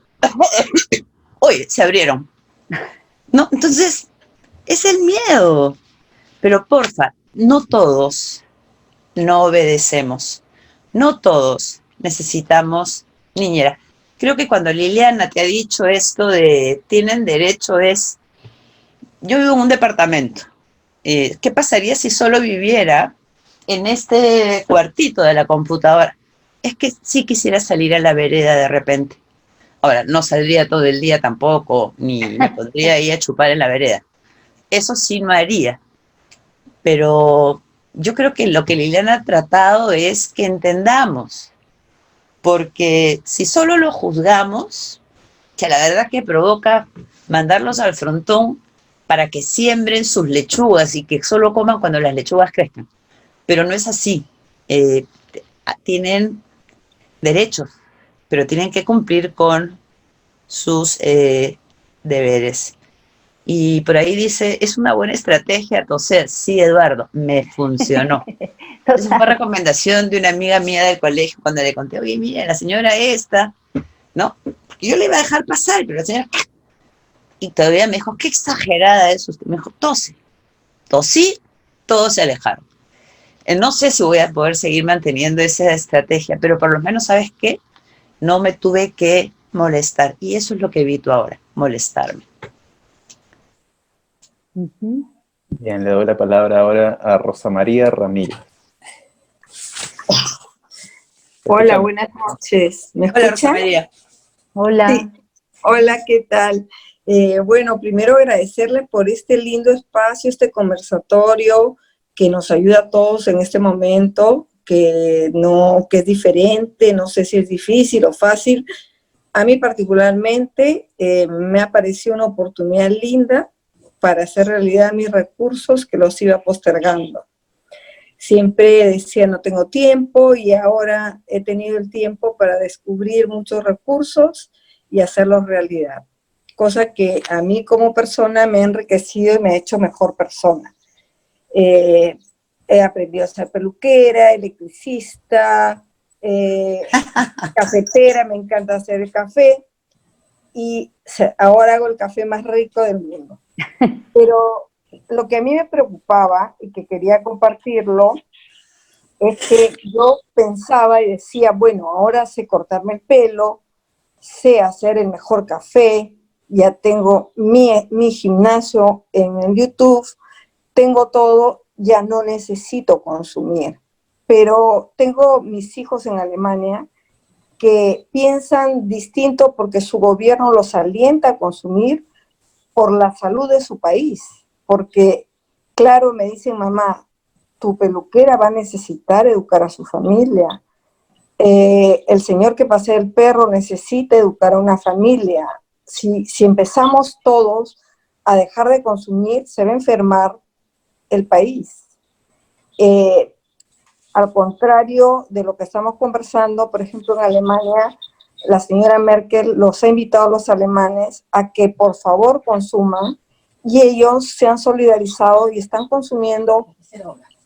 Oye, se abrieron. No, entonces, es el miedo. Pero porfa, no todos no obedecemos. No todos necesitamos niñera. Creo que cuando Liliana te ha dicho esto de tienen derecho yo vivo en un departamento. ¿Qué pasaría si solo viviera en este cuartito de la computadora? Es que sí quisiera salir a la vereda de repente. Ahora, no saldría todo el día tampoco, ni me pondría ahí a chupar en la vereda. Eso sí no haría. Pero yo creo que lo que Liliana ha tratado es que entendamos. Porque si solo lo juzgamos, que la verdad que provoca mandarlos al frontón para que siembren sus lechugas y que solo coman cuando las lechugas crezcan. Pero no es así. Tienen derechos, pero tienen que cumplir con sus deberes. Y por ahí dice, es una buena estrategia toser. Sí, Eduardo, me funcionó. Esa fue recomendación de una amiga mía del colegio cuando le conté, oye, mira, la señora esta, ¿no? Porque yo le iba a dejar pasar, pero la señora... Y todavía me dijo, qué exagerada es usted. Me dijo, tose. Tosí, todos se alejaron. No sé si voy a poder seguir manteniendo esa estrategia, pero por lo menos, ¿sabes qué? No me tuve que molestar. Y eso es lo que evito ahora, molestarme. Bien, le doy la palabra ahora a Rosa María Ramírez. Hola, buenas noches. ¿Me Hola, escuchan? Rosa María. Hola. Sí. Hola, ¿qué tal? Bueno, primero agradecerle por este lindo espacio, este conversatorio que nos ayuda a todos en este momento, que es diferente, no sé si es difícil o fácil. A mí particularmente me ha parecido una oportunidad linda para hacer realidad mis recursos que los iba postergando. Siempre decía no tengo tiempo y ahora he tenido el tiempo para descubrir muchos recursos y hacerlos realidad. Cosa que a mí como persona me ha enriquecido y me ha hecho mejor persona. He aprendido a ser peluquera, electricista, cafetera, me encanta hacer el café y ahora hago el café más rico del mundo. Pero lo que a mí me preocupaba y que quería compartirlo es que yo pensaba y decía, bueno, ahora sé cortarme el pelo, sé hacer el mejor café, ya tengo mi gimnasio en el YouTube, tengo todo, ya no necesito consumir. Pero tengo mis hijos en Alemania que piensan distinto porque su gobierno los alienta a consumir por la salud de su país. Porque, claro, me dicen, mamá, tu peluquera va a necesitar educar a su familia. El señor que pasea el perro necesita educar a una familia. Si empezamos todos a dejar de consumir, se va a enfermar el país. Al contrario de lo que estamos conversando, por ejemplo, en Alemania, la señora Merkel los ha invitado a los alemanes a que por favor consuman, y ellos se han solidarizado y están consumiendo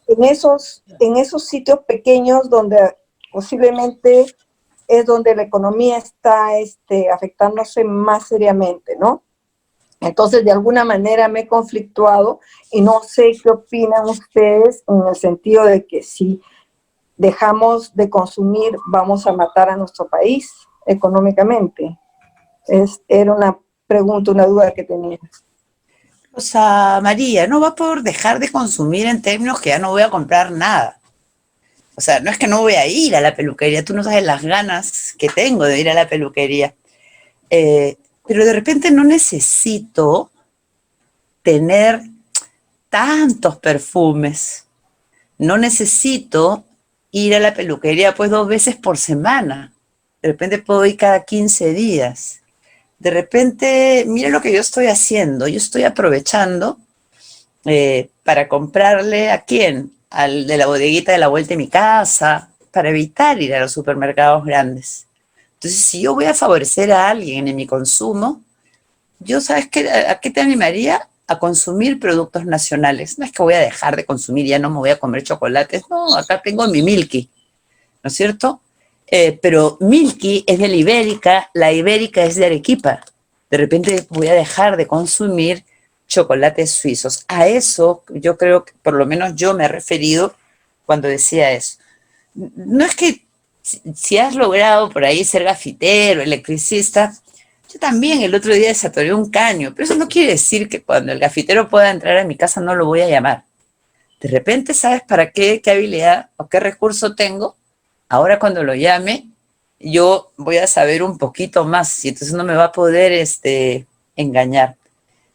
en esos sitios pequeños donde posiblemente es donde la economía está afectándose más seriamente, ¿no? Entonces, de alguna manera me he conflictuado y no sé qué opinan ustedes en el sentido de que si dejamos de consumir, vamos a matar a nuestro país económicamente. Era una pregunta, una duda que tenía. O sea, María, no va por dejar de consumir en términos que ya no voy a comprar nada. O sea, no es que no voy a ir a la peluquería, tú no sabes las ganas que tengo de ir a la peluquería. Pero de repente no necesito tener tantos perfumes. No necesito ir a la peluquería pues 2 veces por semana. De repente puedo ir cada 15 días. De repente, mira lo que yo estoy haciendo. Yo estoy aprovechando para comprarle ¿a quién? Al de la bodeguita de la vuelta de mi casa, para evitar ir a los supermercados grandes. Entonces, si yo voy a favorecer a alguien en mi consumo, yo, ¿sabes qué? ¿A qué te animaría? A consumir productos nacionales. No es que voy a dejar de consumir, ya no me voy a comer chocolates. No, acá tengo mi Milky, ¿no es cierto? Pero Milky es de la Ibérica es de Arequipa. De repente voy a dejar de consumir chocolates suizos. A eso yo creo que por lo menos yo me he referido cuando decía eso. No es que si has logrado por ahí ser gafitero, electricista, yo también el otro día desatoré un caño, pero eso no quiere decir que cuando el gafitero pueda entrar a mi casa no lo voy a llamar. De repente, ¿sabes para qué habilidad o qué recurso tengo? Ahora cuando lo llame, yo voy a saber un poquito más y entonces no me va a poder engañar.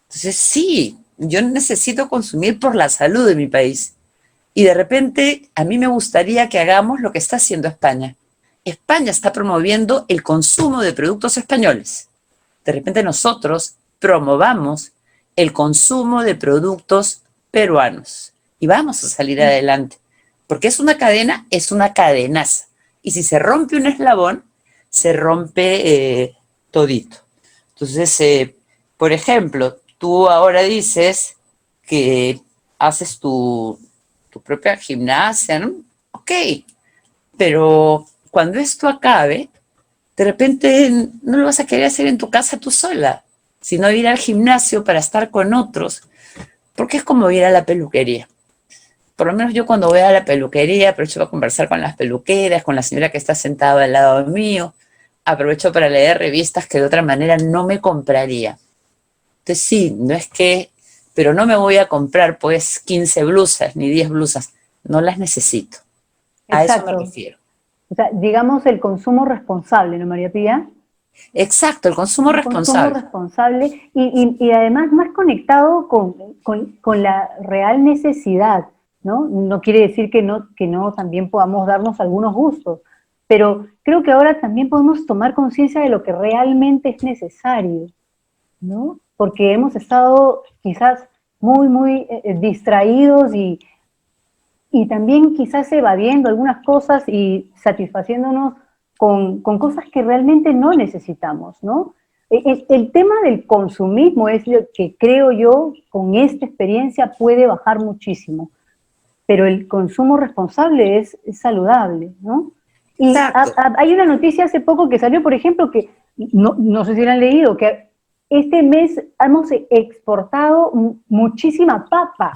Entonces sí, yo necesito consumir por la salud de mi país. Y de repente a mí me gustaría que hagamos lo que está haciendo España. España está promoviendo el consumo de productos españoles. De repente nosotros promovamos el consumo de productos peruanos y vamos a salir adelante. Porque es una cadena, es una cadenaza. Y si se rompe un eslabón, se rompe todito. Entonces, por ejemplo, tú ahora dices que haces tu propia gimnasia, ¿no? Ok, pero cuando esto acabe, de repente no lo vas a querer hacer en tu casa tú sola, sino ir al gimnasio para estar con otros, porque es como ir a la peluquería. Por lo menos yo cuando voy a la peluquería aprovecho para conversar con las peluqueras, con la señora que está sentada al lado mío, aprovecho para leer revistas que de otra manera no me compraría. Entonces sí, no es que, pero no me voy a comprar pues 15 blusas ni 10 blusas, no las necesito. A Exacto. eso me refiero. O sea, digamos el consumo responsable, ¿no, María Pía? Exacto, el consumo responsable. Consumo responsable y además más conectado con la real necesidad, ¿no? No quiere decir que no también podamos darnos algunos gustos, pero creo que ahora también podemos tomar conciencia de lo que realmente es necesario, ¿no? Porque hemos estado quizás muy distraídos y también quizás evadiendo algunas cosas y satisfaciéndonos con cosas que realmente no necesitamos, ¿no? El tema del consumismo es lo que creo yo, con esta experiencia puede bajar muchísimo, pero el consumo responsable es saludable, ¿no? Y hay una noticia hace poco que salió, por ejemplo, que no sé si la han leído, que este mes hemos exportado muchísima papa,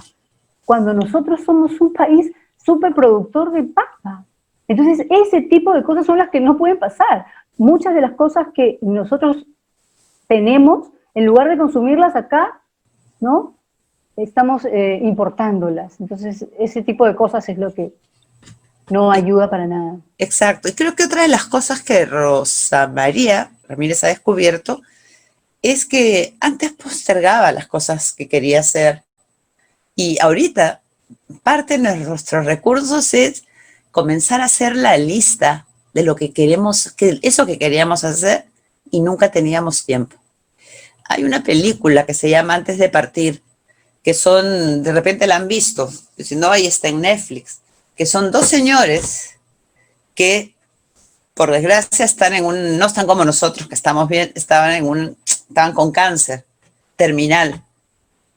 cuando nosotros somos un país súper productor de papa. Entonces, ese tipo de cosas son las que no pueden pasar. Muchas de las cosas que nosotros tenemos, en lugar de consumirlas acá, ¿no? Estamos importándolas. Entonces, ese tipo de cosas es lo que no ayuda para nada. Exacto. Y creo que otra de las cosas que Rosa María Ramírez ha descubierto es que antes postergaba las cosas que quería hacer y ahorita parte de nuestros recursos es comenzar a hacer la lista de lo que queremos, eso que queríamos hacer y nunca teníamos tiempo. Hay una película que se llama Antes de partir, que son, de repente la han visto, si no, ahí está en Netflix, que son dos señores que, por desgracia, no están como nosotros, que estamos bien, estaban con cáncer terminal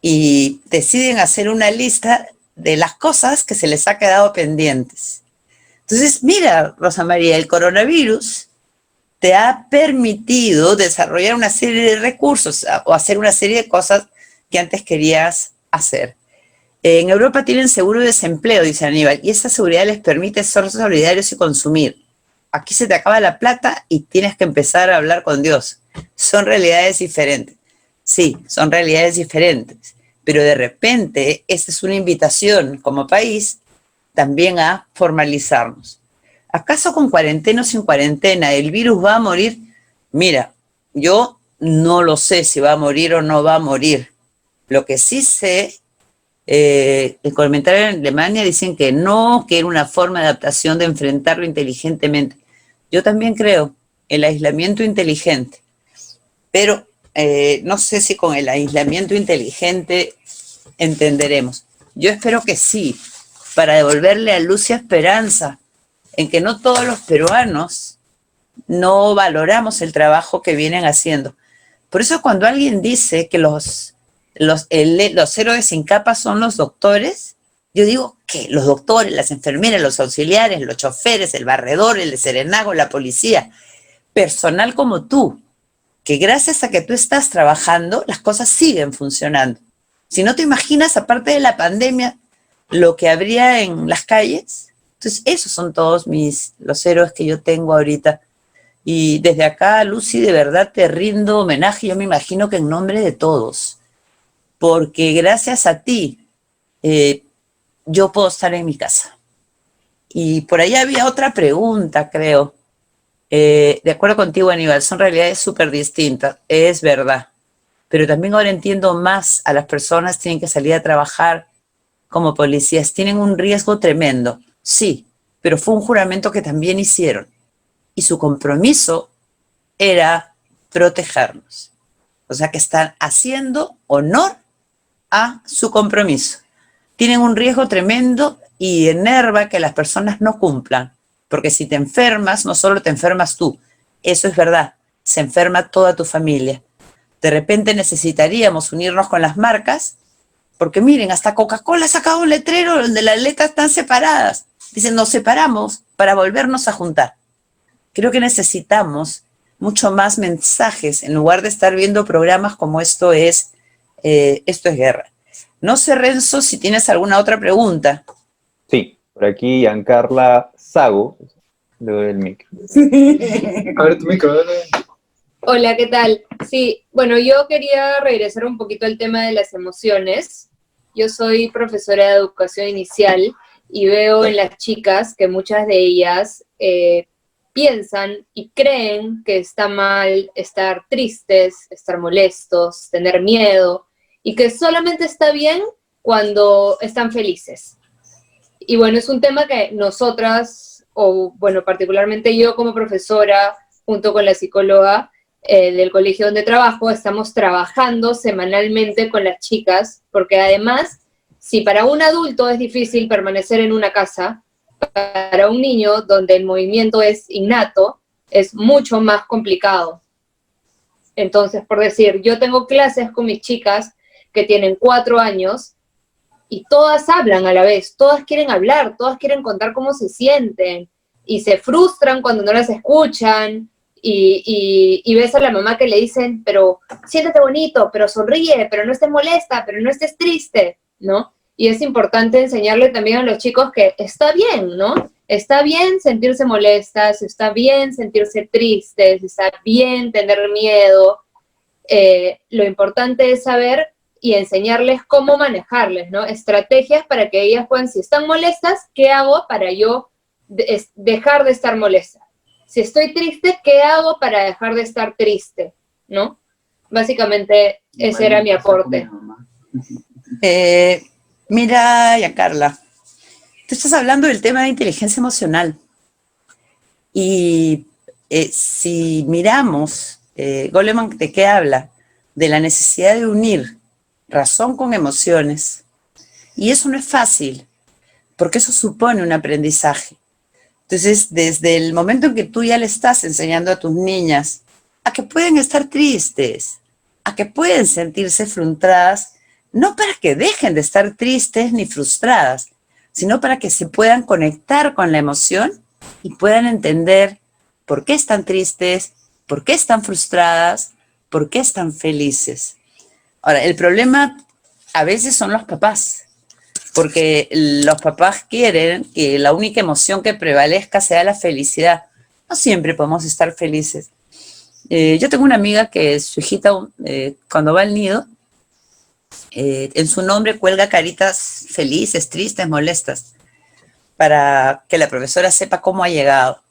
y deciden hacer una lista de las cosas que se les ha quedado pendientes. Entonces, mira, Rosa María, el coronavirus te ha permitido desarrollar una serie de recursos o hacer una serie de cosas que antes querías hacer. En Europa tienen seguro de desempleo, dice Aníbal, y esa seguridad les permite ser solidarios y consumir. Aquí se te acaba la plata y tienes que empezar a hablar con Dios. Son realidades diferentes. Sí, son realidades diferentes, pero de repente esta es una invitación como país también a formalizarnos. ¿Acaso con cuarentena o sin cuarentena el virus va a morir? Mira, yo no lo sé si va a morir o no va a morir. Lo que sí sé, el comentario en Alemania dicen que no, que era una forma de adaptación de enfrentarlo inteligentemente. Yo también creo el aislamiento inteligente, pero no sé si con el aislamiento inteligente entenderemos. Yo espero que sí, para devolverle a Lucia esperanza en que no todos los peruanos no valoramos el trabajo que vienen haciendo. Por eso cuando alguien dice que los héroes sin capa son los doctores, yo digo que los doctores, las enfermeras, los auxiliares, los choferes, el barredor, el serenago, la policía, personal como tú, que gracias a que tú estás trabajando, las cosas siguen funcionando. Si no te imaginas, aparte de la pandemia, lo que habría en las calles. Entonces, esos son todos los héroes que yo tengo ahorita. Y desde acá, Lucy, de verdad te rindo homenaje, yo me imagino que en nombre de todos, porque gracias a ti yo puedo estar en mi casa. Y por ahí había otra pregunta, creo. De acuerdo contigo, Aníbal, son realidades súper distintas, es verdad. Pero también ahora entiendo más a las personas que tienen que salir a trabajar como policías. Tienen un riesgo tremendo, sí, pero fue un juramento que también hicieron. Y su compromiso era protegernos. O sea que están haciendo honor a su compromiso. Tienen un riesgo tremendo y enerva que las personas no cumplan. Porque si te enfermas, no solo te enfermas tú, eso es verdad, se enferma toda tu familia. De repente necesitaríamos unirnos con las marcas, porque miren, hasta Coca-Cola ha sacado un letrero donde las letras están separadas. Dicen, nos separamos para volvernos a juntar. Creo que necesitamos mucho más mensajes en lugar de estar viendo programas como Esto es Guerra. No sé, Renzo, si tienes alguna otra pregunta. Sí, por aquí Giancarla Sago, le doy el micro. A ver, tu micro, dale. Hola, ¿qué tal? Sí, bueno, yo quería regresar un poquito al tema de las emociones. Yo soy profesora de educación inicial y veo en las chicas que muchas de ellas piensan y creen que está mal estar tristes, estar molestos, tener miedo, y que solamente está bien cuando están felices. Y bueno, es un tema que nosotras, o bueno, particularmente yo como profesora, junto con la psicóloga del colegio donde trabajo, estamos trabajando semanalmente con las chicas, porque además, si para un adulto es difícil permanecer en una casa, para un niño donde el movimiento es innato, es mucho más complicado. Entonces, por decir, yo tengo clases con mis chicas que tienen 4 años y todas hablan a la vez, todas quieren hablar, todas quieren contar cómo se sienten y se frustran cuando no las escuchan y ves a la mamá que le dicen, pero siéntate bonito, pero sonríe, pero no estés molesta, pero no estés triste, ¿no? Y es importante enseñarle también a los chicos que está bien, ¿no? Está bien sentirse molestas, está bien sentirse tristes, está bien tener miedo. Lo importante es saber y enseñarles cómo manejarles, ¿no? Estrategias para que ellas puedan, si están molestas, ¿qué hago para yo es dejar de estar molesta. Si estoy triste, ¿qué hago para dejar de estar triste? ¿No? Básicamente, ese era mi aporte. Mira, ya Carla, tú estás hablando del tema de inteligencia emocional. Y si miramos, Goleman, ¿de qué habla? De la necesidad de unir razón con emociones. Y eso no es fácil, porque eso supone un aprendizaje. Entonces, desde el momento en que tú ya le estás enseñando a tus niñas a que pueden estar tristes, a que pueden sentirse frustradas, no para que dejen de estar tristes ni frustradas, sino para que se puedan conectar con la emoción y puedan entender por qué están tristes, por qué están frustradas, por qué están felices. Ahora, el problema a veces son los papás, porque los papás quieren que la única emoción que prevalezca sea la felicidad. No siempre podemos estar felices. Yo tengo una amiga que su hijita, cuando va al nido, en su nombre cuelga caritas felices, tristes, molestas, para que la profesora sepa cómo ha llegado.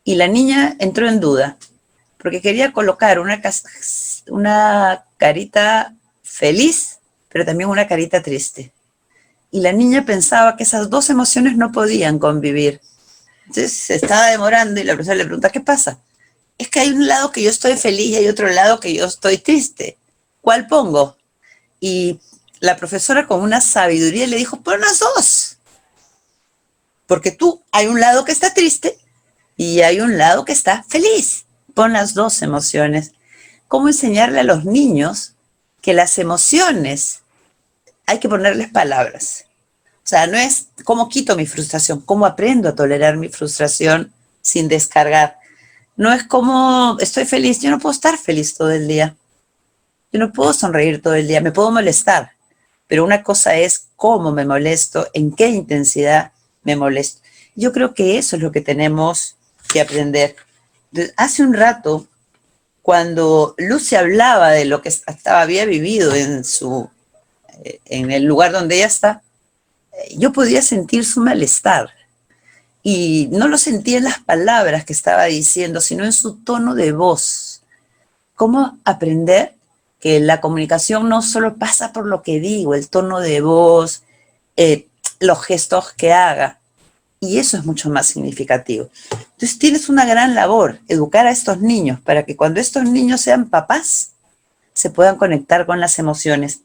Y la niña entró en duda, porque quería colocar una carita feliz, pero también una carita triste. Y la niña pensaba que esas dos emociones no podían convivir. Entonces se estaba demorando y la profesora le pregunta, ¿qué pasa? Es que hay un lado que yo estoy feliz y hay otro lado que yo estoy triste. ¿Cuál pongo? Y la profesora con una sabiduría le dijo, pon las dos. Porque tú, hay un lado que está triste y hay un lado que está feliz. Pon las dos emociones. ¿Cómo enseñarle a los niños que las emociones hay que ponerles palabras? O sea, no es cómo quito mi frustración, cómo aprendo a tolerar mi frustración sin descargar. No es como estoy feliz, yo no puedo estar feliz todo el día. Yo no puedo sonreír todo el día, me puedo molestar. Pero una cosa es cómo me molesto, en qué intensidad me molesto. Yo creo que eso es lo que tenemos que aprender. Hace un rato, cuando Lucy hablaba de lo que había vivido en el lugar donde ella está, yo podía sentir su malestar. Y no lo sentía en las palabras que estaba diciendo, sino en su tono de voz. ¿Cómo aprender que la comunicación no solo pasa por lo que digo, el tono de voz, los gestos que haga? Y eso es mucho más significativo. Entonces tienes una gran labor, educar a estos niños para que cuando estos niños sean papás, se puedan conectar con las emociones.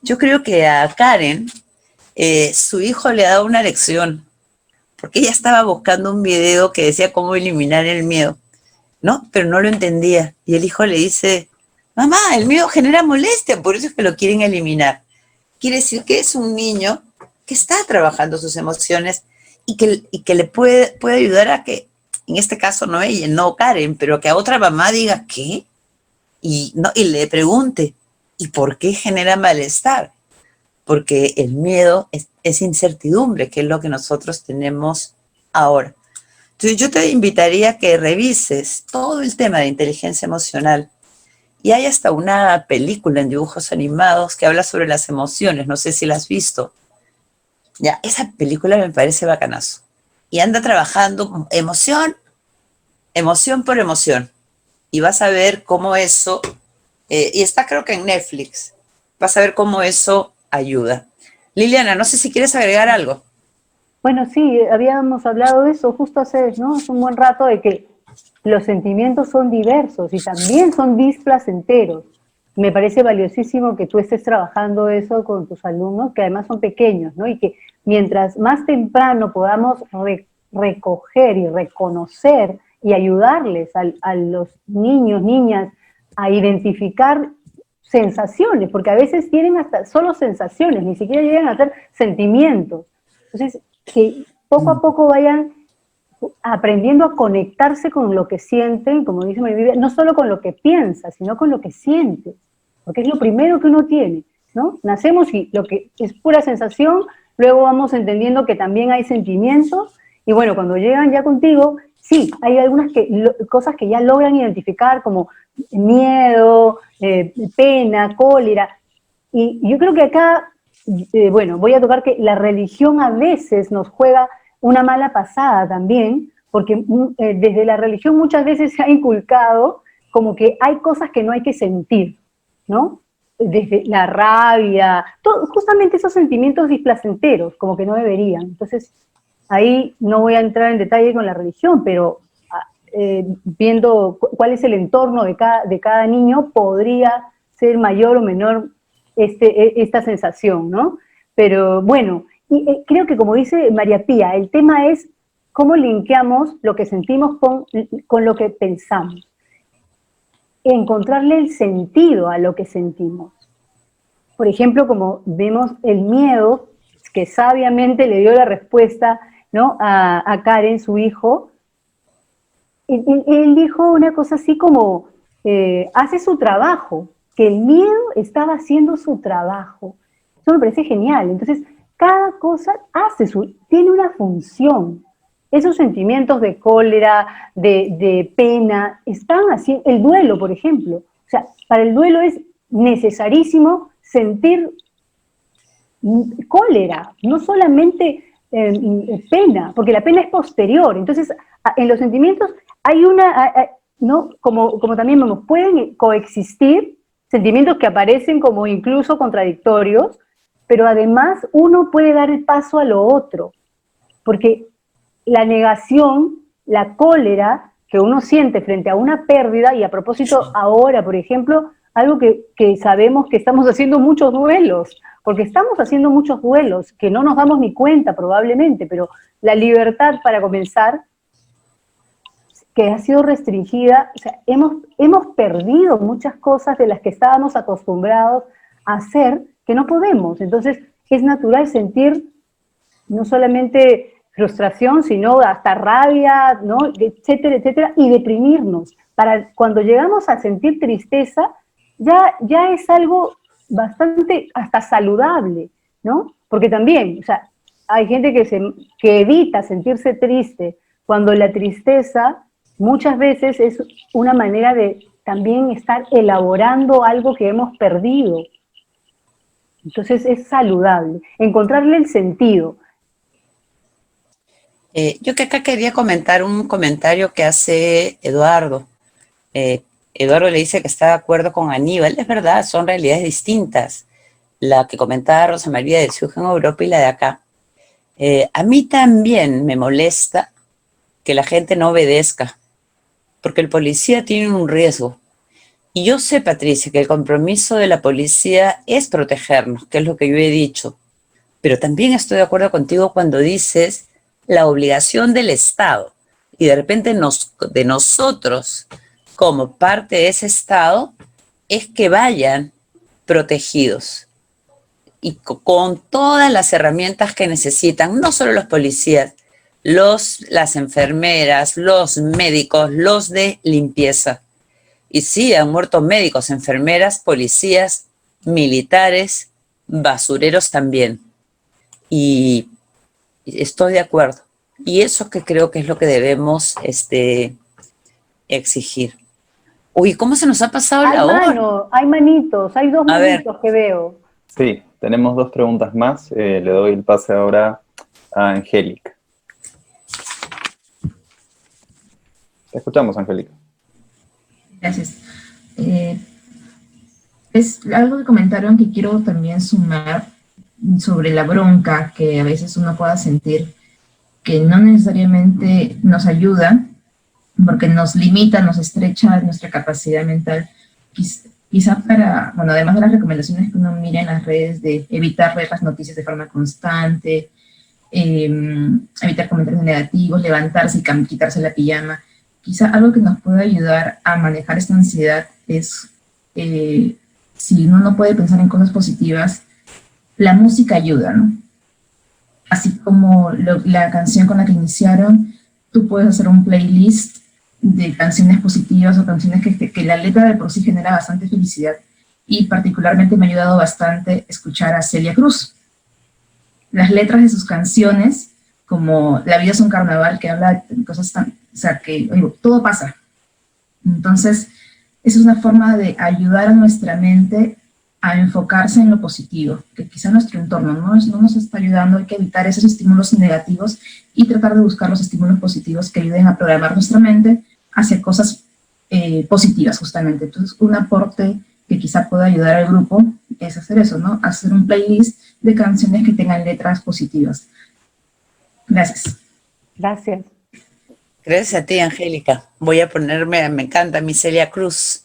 Yo creo que a Karen, su hijo le ha dado una lección, porque ella estaba buscando un video que decía cómo eliminar el miedo, ¿no? Pero no lo entendía. Y el hijo le dice, mamá, el miedo genera molestia, por eso es que lo quieren eliminar. Quiere decir que es un niño que está trabajando sus emociones y que le puede ayudar a que, en este caso no ella, no Karen, pero que a otra mamá diga, ¿qué? Y le pregunte, ¿y por qué genera malestar? Porque el miedo es incertidumbre, que es lo que nosotros tenemos ahora. Entonces yo te invitaría a que revises todo el tema de inteligencia emocional. Y hay hasta una película en dibujos animados que habla sobre las emociones, no sé si la has visto. Ya, esa película me parece bacanazo. Y anda trabajando emoción por emoción. Y vas a ver cómo eso, y está creo que en Netflix, vas a ver cómo eso ayuda. Liliana, no sé si quieres agregar algo. Bueno, sí, habíamos hablado de eso justo hace un buen rato, de que los sentimientos son diversos y también son displacenteros. Me parece valiosísimo que tú estés trabajando eso con tus alumnos, que además son pequeños, ¿no? Y que mientras más temprano podamos recoger y reconocer y ayudarles a los niños, niñas, a identificar sensaciones, porque a veces tienen hasta solo sensaciones, ni siquiera llegan a ser sentimientos. Entonces, que poco a poco vayan aprendiendo a conectarse con lo que sienten, como dice María, no solo con lo que piensas, sino con lo que sientes, porque es lo primero que uno tiene, ¿no? Nacemos y lo que es pura sensación, luego vamos entendiendo que también hay sentimientos, y bueno, cuando llegan ya contigo, sí, hay algunas cosas que ya logran identificar, como miedo, pena, cólera, y yo creo que acá, bueno, voy a tocar que la religión a veces nos juega una mala pasada también, porque desde la religión muchas veces se ha inculcado como que hay cosas que no hay que sentir, ¿no? Desde la rabia, justamente esos sentimientos displacenteros, como que no deberían. Entonces, ahí no voy a entrar en detalle con la religión, pero viendo cuál es el entorno de cada niño, podría ser mayor o menor esta sensación, ¿no? Pero bueno, y creo que como dice María Pía, el tema es cómo linkeamos lo que sentimos con lo que pensamos. Encontrarle el sentido a lo que sentimos. Por ejemplo, como vemos el miedo, que sabiamente le dio la respuesta, ¿no?, a Karen, su hijo. Él dijo una cosa así como, hace su trabajo, que el miedo estaba haciendo su trabajo. Eso me parece genial. Entonces, cada cosa tiene una función. Esos sentimientos de cólera, de pena, están haciendo, el duelo, por ejemplo. O sea, para el duelo es necesarísimo sentir cólera, no solamente pena, porque la pena es posterior. Entonces, en los sentimientos hay ¿no? Como también vemos, pueden coexistir sentimientos que aparecen como incluso contradictorios, pero además uno puede dar el paso a lo otro, porque la negación, la cólera que uno siente frente a una pérdida, y a propósito ahora, por ejemplo, algo que sabemos que estamos haciendo muchos duelos, porque estamos haciendo muchos duelos, que no nos damos ni cuenta probablemente, pero la libertad, para comenzar, que ha sido restringida, o sea, hemos perdido muchas cosas de las que estábamos acostumbrados a hacer, que no podemos. Entonces, es natural sentir no solamente frustración, sino hasta rabia, ¿no?, etcétera, etcétera, y deprimirnos. Para cuando llegamos a sentir tristeza, ya es algo bastante hasta saludable, ¿no? Porque también, o sea, hay gente que evita sentirse triste, cuando la tristeza muchas veces es una manera de también estar elaborando algo que hemos perdido. Entonces es saludable, encontrarle el sentido. Yo que acá quería comentar un comentario que hace Eduardo. Eduardo le dice que está de acuerdo con Aníbal. Es verdad, son realidades distintas. La que comentaba Rosa María del Sur en Europa y la de acá. A mí también me molesta que la gente no obedezca, porque el policía tiene un riesgo. Y yo sé, Patricia, que el compromiso de la policía es protegernos, que es lo que yo he dicho. Pero también estoy de acuerdo contigo cuando dices la obligación del Estado. Y de repente de nosotros, como parte de ese Estado, es que vayan protegidos. Y con todas las herramientas que necesitan, no solo los policías, las enfermeras, los médicos, los de limpieza. Y sí, han muerto médicos, enfermeras, policías, militares, basureros también. Y estoy de acuerdo. Y eso que creo que es lo que debemos exigir. Uy, ¿cómo se nos ha pasado la hora? Hay manitos, hay dos manitos que veo. Sí, tenemos dos preguntas más. Le doy el pase ahora a Angélica. Te escuchamos, Angélica. Gracias. Es algo que comentaron que quiero también sumar sobre la bronca que a veces uno pueda sentir, que no necesariamente nos ayuda, porque nos limita, nos estrecha nuestra capacidad mental. Quizá bueno, además de las recomendaciones que uno mira en las redes de evitar ver las noticias de forma constante, evitar comentarios negativos, levantarse y quitarse la pijama, quizá algo que nos puede ayudar a manejar esta ansiedad es, si uno no puede pensar en cosas positivas, la música ayuda, ¿no? Así como la canción con la que iniciaron, tú puedes hacer un playlist de canciones positivas o canciones que la letra de por sí genera bastante felicidad. Y particularmente me ha ayudado bastante escuchar a Celia Cruz. Las letras de sus canciones, como La vida es un carnaval, que habla de cosas tan... O sea, que oye, todo pasa. Entonces, esa es una forma de ayudar a nuestra mente a enfocarse en lo positivo, que quizá nuestro entorno no nos está ayudando, hay que evitar esos estímulos negativos y tratar de buscar los estímulos positivos que ayuden a programar nuestra mente hacia cosas positivas, justamente. Entonces, un aporte que quizá pueda ayudar al grupo es hacer eso, ¿no? Hacer un playlist de canciones que tengan letras positivas. Gracias. Gracias. Gracias a ti, Angélica. Voy a ponerme, me encanta mi Celia Cruz,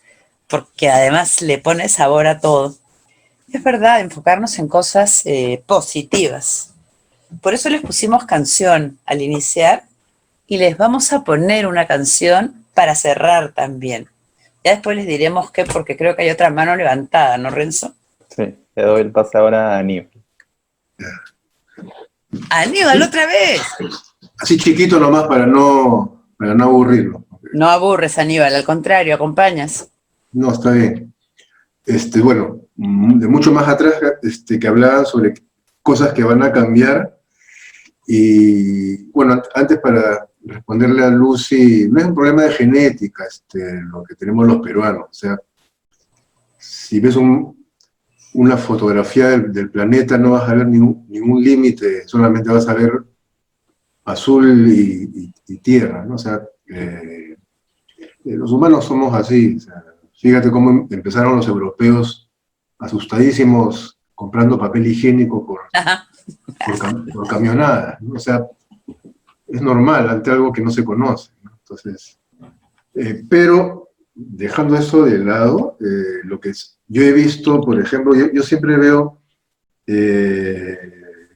porque además le pone sabor a todo. Es verdad, enfocarnos en cosas positivas. Por eso les pusimos canción al iniciar y les vamos a poner una canción para cerrar también. Ya después les diremos qué, porque creo que hay otra mano levantada, ¿no, Renzo? Sí, le doy el pase ahora a Aníbal. ¡Aníbal, otra vez! Así chiquito nomás para no aburrirlo. No aburres, Aníbal, al contrario, acompañas. No, está bien. Bueno, de mucho más atrás, que hablaban sobre cosas que van a cambiar. Y bueno, antes para responderle a Lucy, no es un problema de genética lo que tenemos los peruanos. O sea, si ves una fotografía del planeta no vas a ver ningún límite, solamente vas a ver azul y tierra, ¿no? O sea, los humanos somos así. O sea, fíjate cómo empezaron los europeos asustadísimos comprando papel higiénico por camionadas, ¿no? O sea, es normal ante algo que no se conoce, ¿no? Entonces, pero dejando eso de lado, lo que yo he visto, por ejemplo, yo siempre veo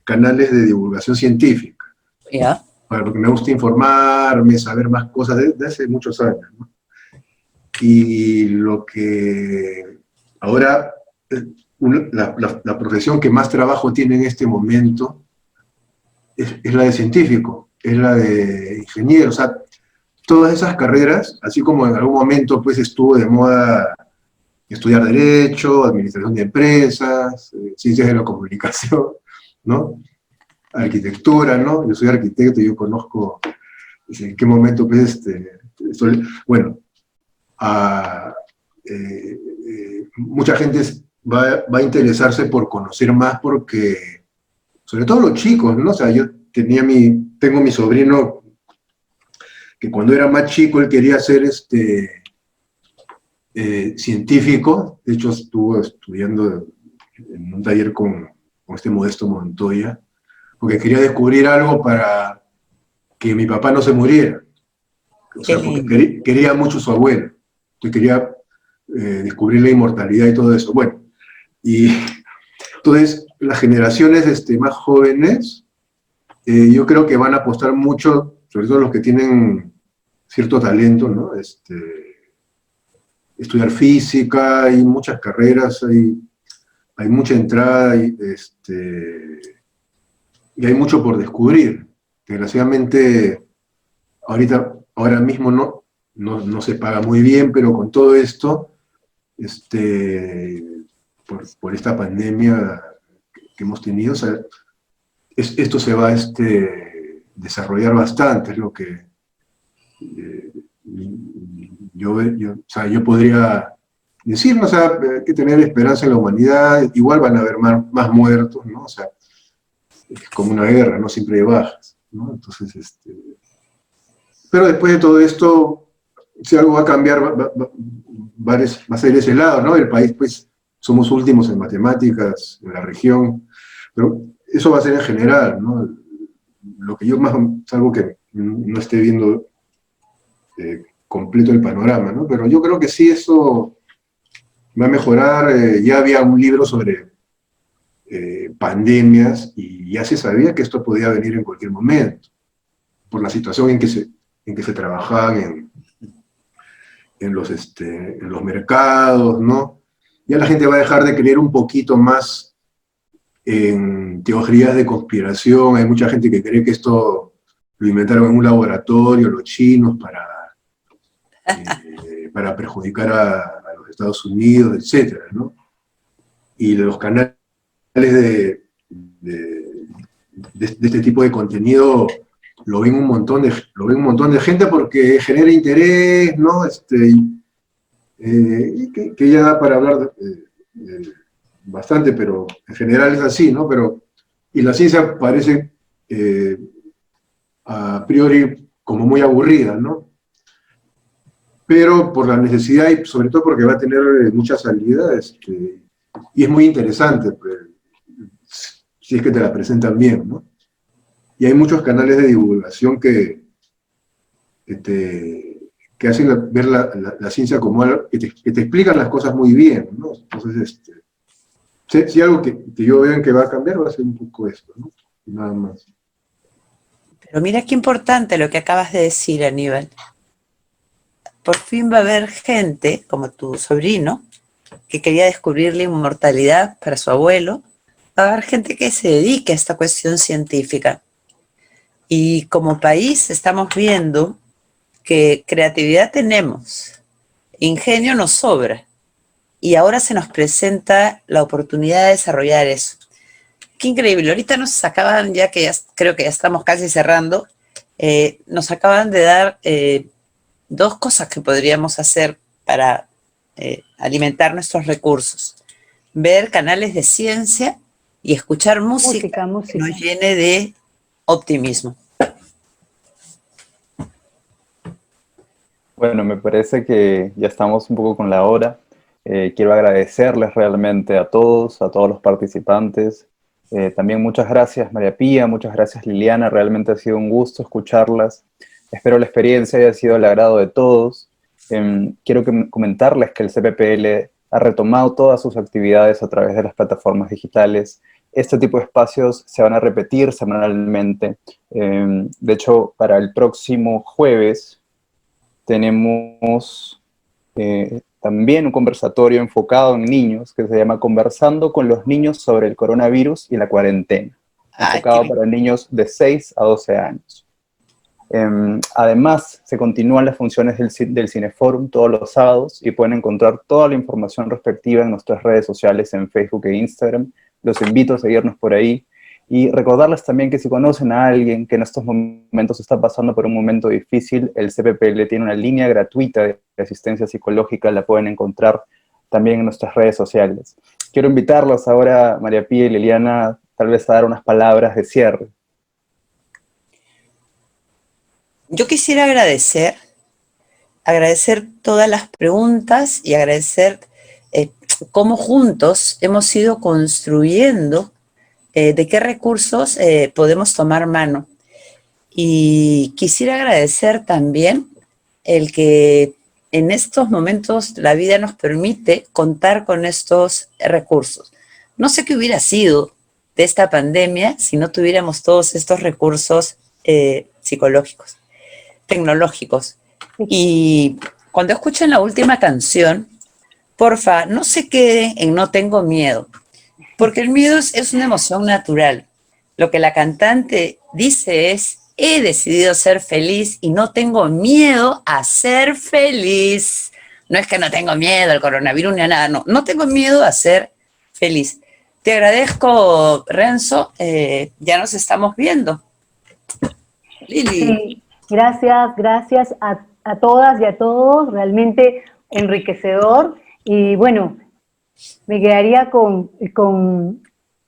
canales de divulgación científica, ¿Ya? porque me gusta informarme, saber más cosas de hace muchos años, ¿no? Y lo que ahora, la profesión que más trabajo tiene en este momento es la de científico, es la de ingeniero. O sea, todas esas carreras, así como en algún momento pues estuvo de moda estudiar Derecho, Administración de Empresas, Ciencias de la Comunicación, ¿no? Arquitectura, ¿no? Yo soy arquitecto y yo conozco en qué momento pues bueno, mucha gente va a interesarse por conocer más porque, sobre todo los chicos, ¿no? O sea, yo tengo mi sobrino que cuando era más chico él quería ser científico. De hecho estuvo estudiando en un taller con Modesto Montoya, porque quería descubrir algo para que mi papá no se muriera. O sea, porque quería mucho a su abuelo. Entonces quería descubrir la inmortalidad y todo eso. Bueno, y entonces las generaciones más jóvenes, yo creo que van a apostar mucho, sobre todo los que tienen cierto talento, ¿no? Estudiar física, hay muchas carreras, hay mucha entrada, y hay mucho por descubrir. Desgraciadamente, ahora mismo no se paga muy bien, pero con todo esto, por esta pandemia que hemos tenido, o sea, esto se va a desarrollar bastante, es lo que yo podría decir, ¿no? O sea, hay que tener esperanza en la humanidad. Igual van a haber más muertos, ¿no? O sea, es como una guerra, ¿no? Siempre hay bajas, ¿no? Entonces, pero después de todo esto, si algo va a cambiar, va a ser ese lado, ¿no? El país, pues, somos últimos en matemáticas, en la región, pero eso va a ser en general, ¿no? Lo que yo más, salvo que no esté viendo completo el panorama, ¿no? Pero yo creo que sí, eso va a mejorar. Ya había un libro sobre pandemias y ya se sabía que esto podía venir en cualquier momento, por la situación en que se trabajaban en los mercados, ¿no? Ya la gente va a dejar de creer un poquito más en teorías de conspiración. Hay mucha gente que cree que esto lo inventaron en un laboratorio los chinos para perjudicar a los Estados Unidos, etcétera, ¿no? Y los canales de este tipo de contenido lo ven un montón de gente porque genera interés, ¿no? Y que ya da para hablar bastante, pero en general es así, ¿no? Y la ciencia parece a priori como muy aburrida, ¿no? Pero por la necesidad y sobre todo porque va a tener muchas salidas, y es muy interesante, pues, si es que te la presentan bien, ¿no? Y hay muchos canales de divulgación que hacen ver la ciencia como algo, que te explican las cosas muy bien, ¿no? Entonces, si algo que yo veo que va a cambiar va a ser un poco esto, ¿no? Y nada más. Pero mira qué importante lo que acabas de decir, Aníbal. Por fin va a haber gente, como tu sobrino, que quería descubrir la inmortalidad para su abuelo. Va a haber gente que se dedique a esta cuestión científica. Y como país estamos viendo que creatividad tenemos, ingenio nos sobra. Y ahora se nos presenta la oportunidad de desarrollar eso. Qué increíble. Ahorita nos acaban, ya que creo que ya estamos casi cerrando, nos acaban de dar dos cosas que podríamos hacer para alimentar nuestros recursos. Ver canales de ciencia y escuchar música que nos llene de optimismo. Bueno, me parece que ya estamos un poco con la hora. Quiero agradecerles realmente a todos los participantes. También muchas gracias María Pía, muchas gracias Liliana, realmente ha sido un gusto escucharlas. Espero la experiencia haya sido del agrado de todos. Quiero comentarles que el CPPL ha retomado todas sus actividades a través de las plataformas digitales. Este tipo de espacios se van a repetir semanalmente. De hecho, para el próximo jueves tenemos también un conversatorio enfocado en niños que se llama Conversando con los niños sobre el coronavirus y la cuarentena, enfocado para niños de 6 a 12 años. Además, se continúan las funciones del Cineforum todos los sábados y pueden encontrar toda la información respectiva en nuestras redes sociales en Facebook e Instagram. Los invito a seguirnos por ahí y recordarles también que si conocen a alguien que en estos momentos está pasando por un momento difícil, el CPPL tiene una línea gratuita de asistencia psicológica, la pueden encontrar también en nuestras redes sociales. Quiero invitarlos ahora, María Pía y Liliana, tal vez a dar unas palabras de cierre. Yo quisiera agradecer todas las preguntas y agradecer cómo juntos hemos ido construyendo de qué recursos podemos tomar mano. Y quisiera agradecer también el que en estos momentos la vida nos permite contar con estos recursos. No sé qué hubiera sido de esta pandemia si no tuviéramos todos estos recursos psicológicos, tecnológicos. Y cuando escuchen la última canción, porfa, no se queden en No tengo miedo, porque el miedo es una emoción natural. Lo que la cantante dice es: he decidido ser feliz y no tengo miedo a ser feliz. No es que no tengo miedo al coronavirus ni a nada, no tengo miedo a ser feliz. Te agradezco, Renzo, ya nos estamos viendo. Lili. Sí, gracias a todas y a todos, realmente enriquecedor. Y bueno, me quedaría con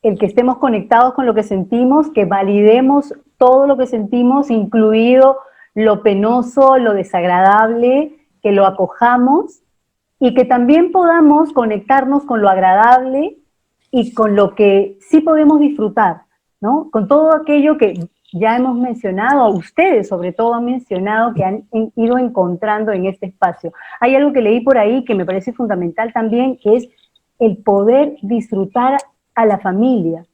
el que estemos conectados con lo que sentimos, que validemos todo lo que sentimos, incluido lo penoso, lo desagradable, que lo acojamos y que también podamos conectarnos con lo agradable y con lo que sí podemos disfrutar, ¿no? Con todo aquello que ya hemos mencionado, ustedes sobre todo han mencionado que han ido encontrando en este espacio. Hay algo que leí por ahí que me parece fundamental también, que es el poder disfrutar a la familia,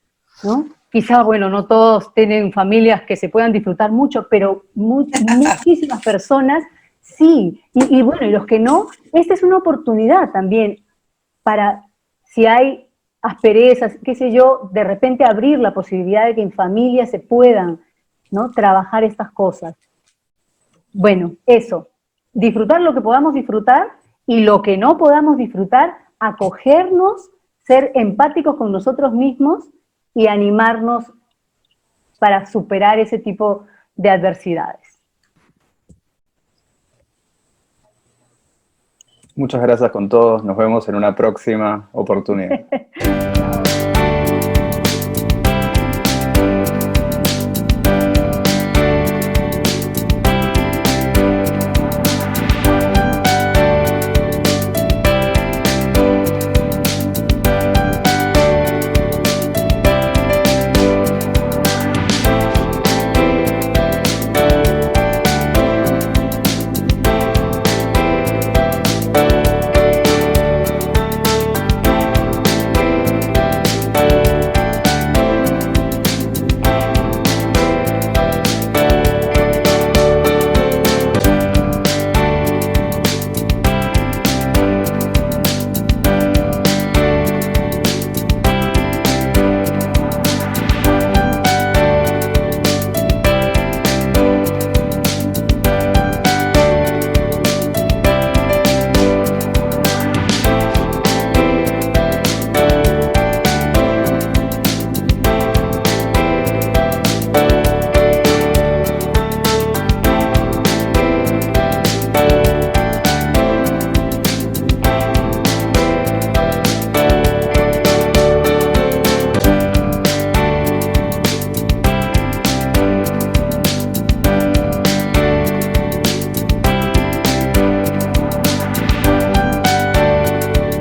¿no? Quizá, bueno, no todos tienen familias que se puedan disfrutar mucho, pero muchísimas personas sí. Y bueno, y los que no, esta es una oportunidad también para, si hay asperezas, qué sé yo, de repente abrir la posibilidad de que en familia se puedan, ¿no?, trabajar estas cosas. Bueno, eso, disfrutar lo que podamos disfrutar y lo que no podamos disfrutar, acogernos, ser empáticos con nosotros mismos y animarnos para superar ese tipo de adversidades. Muchas gracias con todos. Nos vemos en una próxima oportunidad.